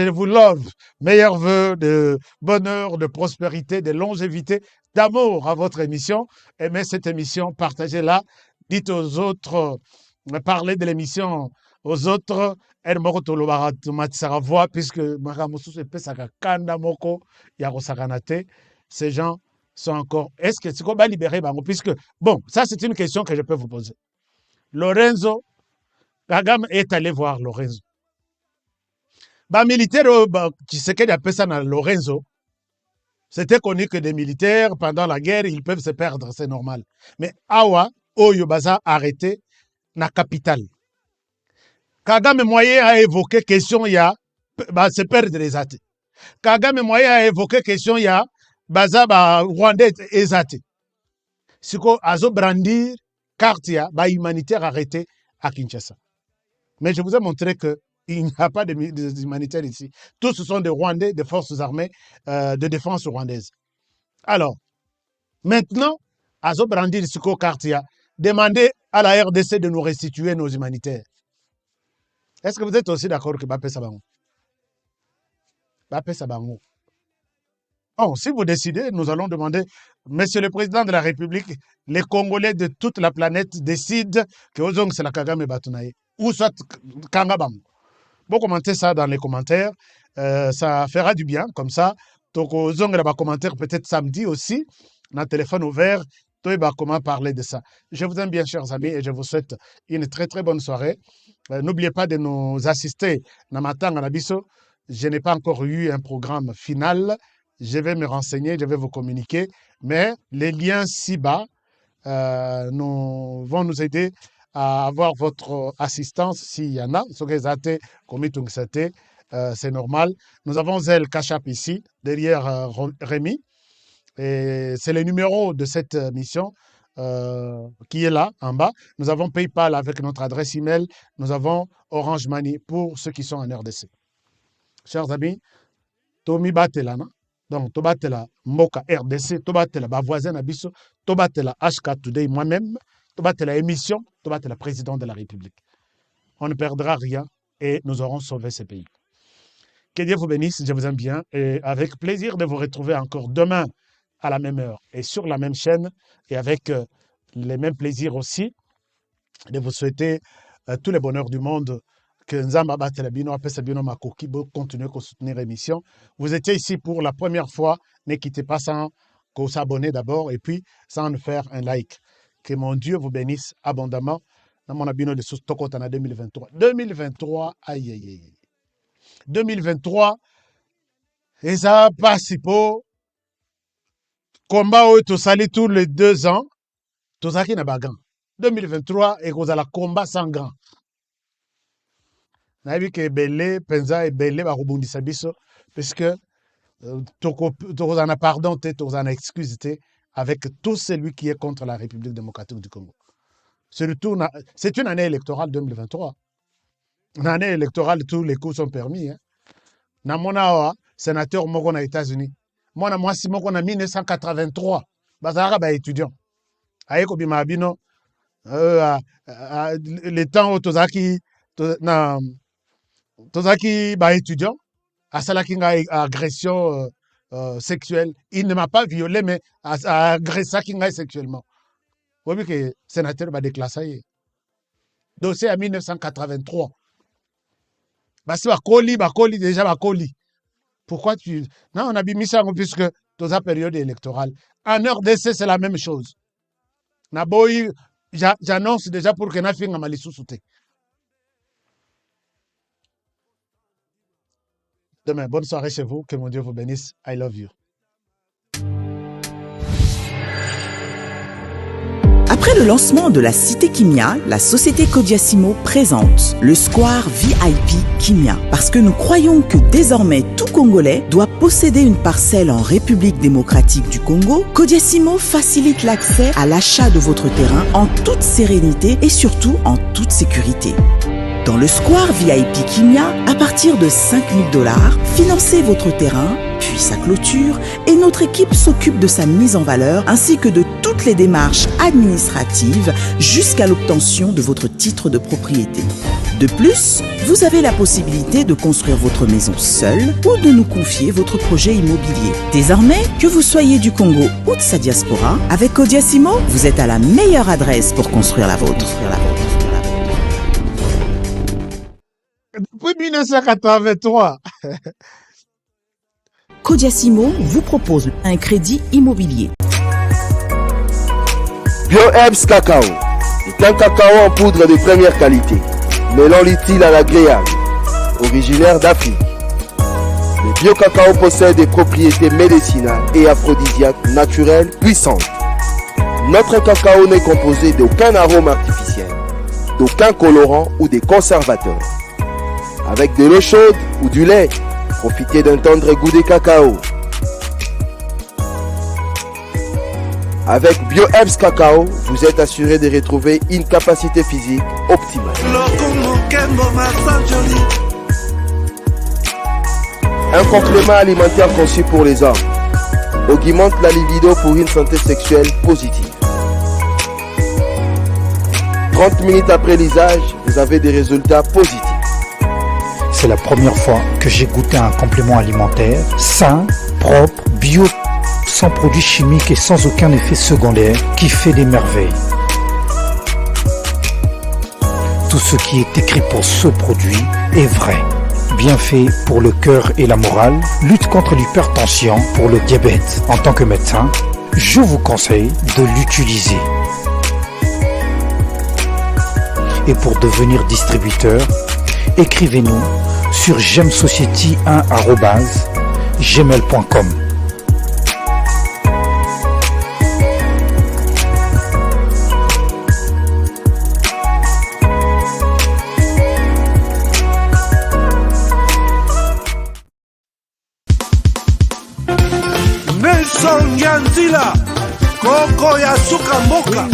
vous love. Meilleurs vœux de bonheur, de prospérité, de longévité, d'amour à votre émission. Aimez cette émission, partagez-la. Dites aux autres, parlez de l'émission aux autres. Puisque ces gens sont encore. Est-ce que c'est qu'on va libérer Bango? Puisque, bon, ça c'est une question que je peux vous poser. Lorenzo, Kagame est allé voir Lorenzo. Militaire, Tshisekedi appelle ça dans Lorenzo. C'était connu que des militaires, pendant la guerre, ils peuvent se perdre, c'est normal. Mais Awa, Oyo Baza arrêté, na capitale. Kagame moyen a évoqué question ya, se perdre les athées. Kagame moyen a évoqué question ya, Baza Rwandais ezate. Siko azo brandir carte ya, humanitaire arrêté à Kinshasa. Mais je vous ai montré que il n'y a pas d'humanitaires ici. Tous ce sont des Rwandais, des forces armées de défense rwandaises. Alors, maintenant, Azo Brandir Siko Kartia, demandez à la RDC de nous restituer nos humanitaires. Est-ce que vous êtes aussi d'accord que Bapé Sabango? Bapé Sabango. Bon, si vous décidez, nous allons demander, Monsieur le Président de la République, les Congolais de toute la planète décident que Ozong c'est la Kagame Batunaye, ou soit Kangabango. Vous commentez ça dans les commentaires, ça fera du bien, comme ça. Donc, aux ongles de commentaires, peut-être samedi aussi, dans le téléphone ouvert, comment parler de ça. Je vous aime bien, chers amis, et je vous souhaite une très, très bonne soirée. N'oubliez pas de nous assister dans Matang à Nabiso. Je n'ai pas encore eu un programme final. Je vais me renseigner, je vais vous communiquer. Mais les liens ci-bas vont nous aider à avoir votre assistance s'il y en a. C'est normal. Nous avons Zel Kachap ici, derrière Rémi. Et c'est le numéro de cette mission qui est là, en bas. Nous avons PayPal avec notre adresse email. Nous avons Orange Money pour ceux qui sont en RDC. Chers amis, Tomi Batelana. Donc, Tobatela Moka RDC, Tobatela Bavoisin Abisso, Tobatela HK Today, moi-même, Tobatela émission, Tobatela président de la République. On ne perdra rien et nous aurons sauvé ce pays. Que Dieu vous bénisse, je vous aime bien et avec plaisir de vous retrouver encore demain à la même heure et sur la même chaîne et avec les mêmes plaisirs aussi de vous souhaiter tous les bonheurs du monde. Que Nzamba Batelabino, Apesabino Makoki, continuez à soutenir l'émission. Vous étiez ici pour la première fois. Ne quittez pas sans s'abonner d'abord et puis sans nous faire un like. Que mon Dieu vous bénisse abondamment. Dans mon abino de sous Tokotana 2023. 2023, aïe aïe aïe. 2023, et ça passe pour combat où tu salis tous les 2 ans. Tout ça qui n'a pas gant. 2023, et vous allez combat sans gant. Naïvi que belé penza et belé ba rebondisa biso parce que toko en a pardon toko en a excuse avec tout celui qui est contre la République démocratique du Congo. Surtout c'est une année électorale 2023. Une année électorale, tous les coups sont permis. Na mona sénateur moko na États-Unis. Moi na mwasi moko na 1983 bazara ba étudiant. Ayeko bima bino le temps où tozaki na Tozaki ba étudiant, à cela qui a agression sexuelle. Il ne m'a pas violé, mais a agressé qui a sexuellement. Vous voyez que le sénateur va déclasser. Dossier à 1983. C'est Bakoli déjà Bakoli. Pourquoi tu. Non, on a mis ça puisque dans la période électorale. En RDC, c'est la même chose. J'annonce déjà pour que Nafi Ngamali sous-souté. Demain, bonne soirée chez vous. Que mon Dieu vous bénisse. I love you. Après le lancement de la Cité Kimia, la société Kodiasimo présente le Square VIP Kimia. Parce que nous croyons que désormais tout Congolais doit posséder une parcelle en République démocratique du Congo, Kodiasimo facilite l'accès à l'achat de votre terrain en toute sérénité et surtout en toute sécurité. Dans le Square VIP Kimia, à partir de 5 000 $, financez votre terrain, puis sa clôture, et notre équipe s'occupe de sa mise en valeur ainsi que de toutes les démarches administratives jusqu'à l'obtention de votre titre de propriété. De plus, vous avez la possibilité de construire votre maison seule ou de nous confier votre projet immobilier. Désormais, que vous soyez du Congo ou de sa diaspora, avec Kodiasimo, vous êtes à la meilleure adresse pour construire la vôtre. Depuis 1983. Kodiasimo vous propose un crédit immobilier. BioHerbs Cacao est un cacao en poudre de première qualité, mêlant l'utile à l'agréable, originaire d'Afrique. Le bio-cacao possède des propriétés médicinales et aphrodisiaques naturelles puissantes. Notre cacao n'est composé d'aucun arôme artificiel, d'aucun colorant ou des conservateurs. Avec de l'eau chaude ou du lait, profitez d'un tendre goût de cacao. Avec BioHerbs Cacao, vous êtes assuré de retrouver une capacité physique optimale. Un complément alimentaire conçu pour les hommes augmente la libido pour une santé sexuelle positive. 30 minutes après l'usage, vous avez des résultats positifs. C'est la première fois que j'ai goûté un complément alimentaire sain, propre, bio, sans produits chimiques et sans aucun effet secondaire qui fait des merveilles. Tout ce qui est écrit pour ce produit est vrai. Bienfait pour le cœur et la morale, lutte contre l'hypertension, pour le diabète. En tant que médecin, je vous conseille de l'utiliser. Et pour devenir distributeur, écrivez-nous sur gemsociety1@gmail.com. Nelson Yanzila Koko ya Suka Moka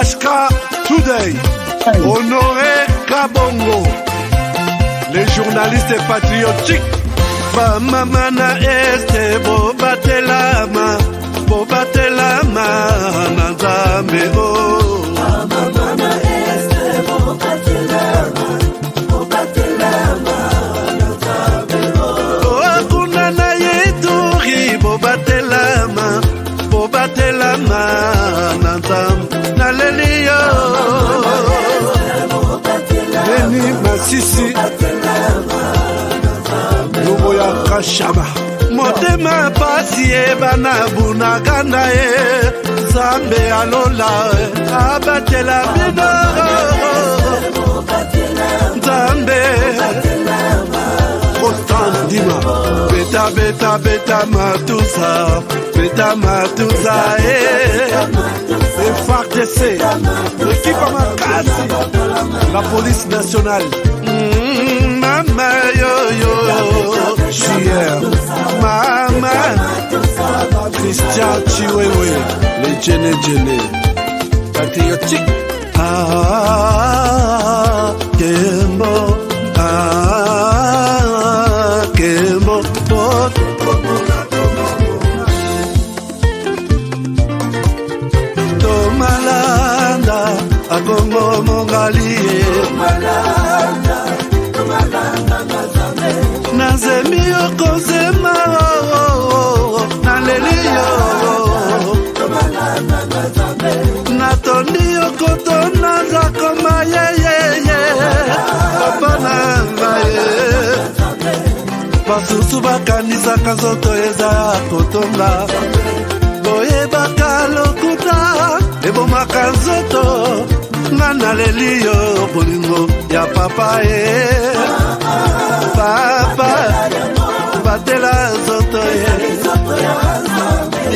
Ashka Today Honoré Kabongo, les journalistes patriotiques. Bamamana este bobatelama nanzambe o. Bamamana este bobatelama nanzambe o. Kuna na yeturi bobatelama nanzambe na lelio. Neni Masisi Lubo ya Kashaba Motema pasi ebana bunagana e Zambe alola abatela bino Zambe Kostan Dima Beta matusa FARDC l'équipe à Makasi, la police nationale. Mama yo Chier Mama Christian Chiwewe, les Djene patriotique. Kembo Tomalanda Agongo Mongalie Nazemi Okozema Nalelio Natoni Okotona Zakoma ye Papa Nangaye Basusu bakanisa kazoto eza kotonga Boye bakalokuta ebomaka nzoto ngana lelio bolingo ya papa papa batela nzoto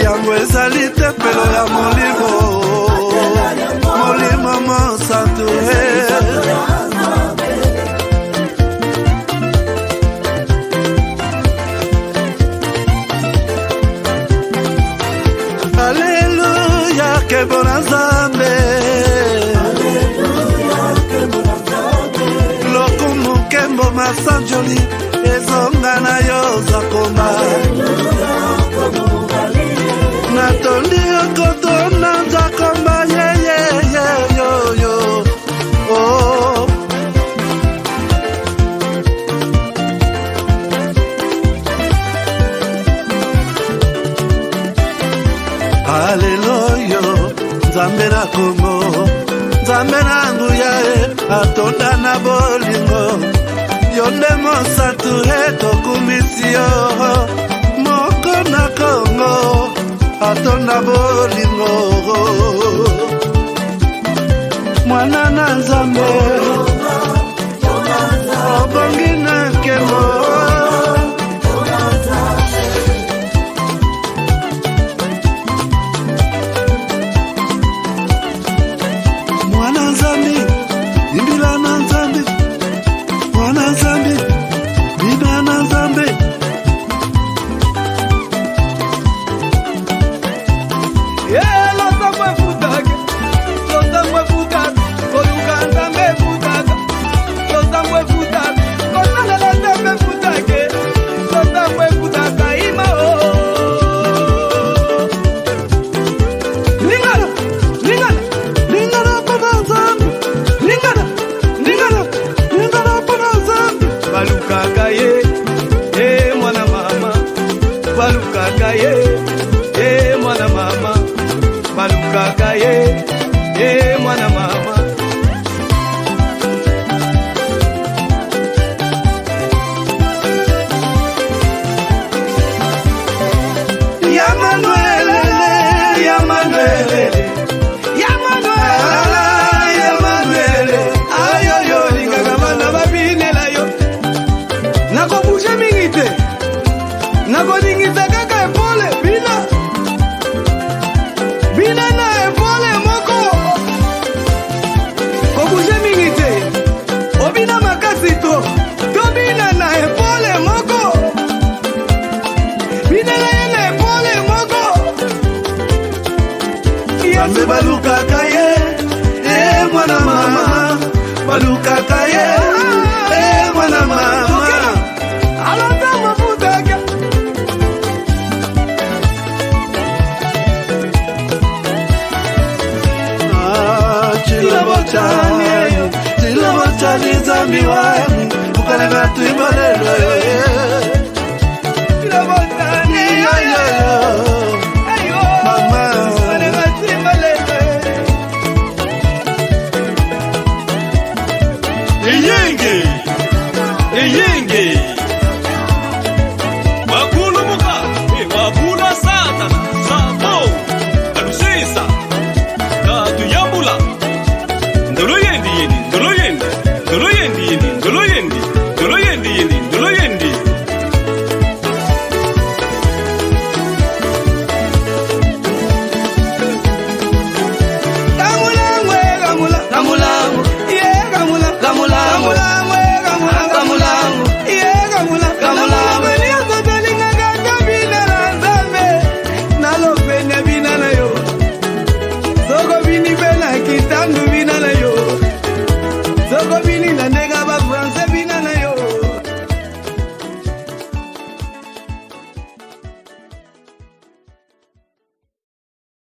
yango ezali tempelo ya molimo molimo mosantu Alléluia, que bon Nzambe. Lokumu kembo masanjoli ezonga na yo zakomba. Natondi okoto na zakomba ye yo yo. Oh. Haleluya, Nzambe na Kongo, Nzambe na nguya atonda na bolingo, yonde mosatu tokumisi yo, moko na Kongo, atonda bolingo, mwana na Nzambe, obongi na kemo. Nzambi wangu ukalanga tuibalelo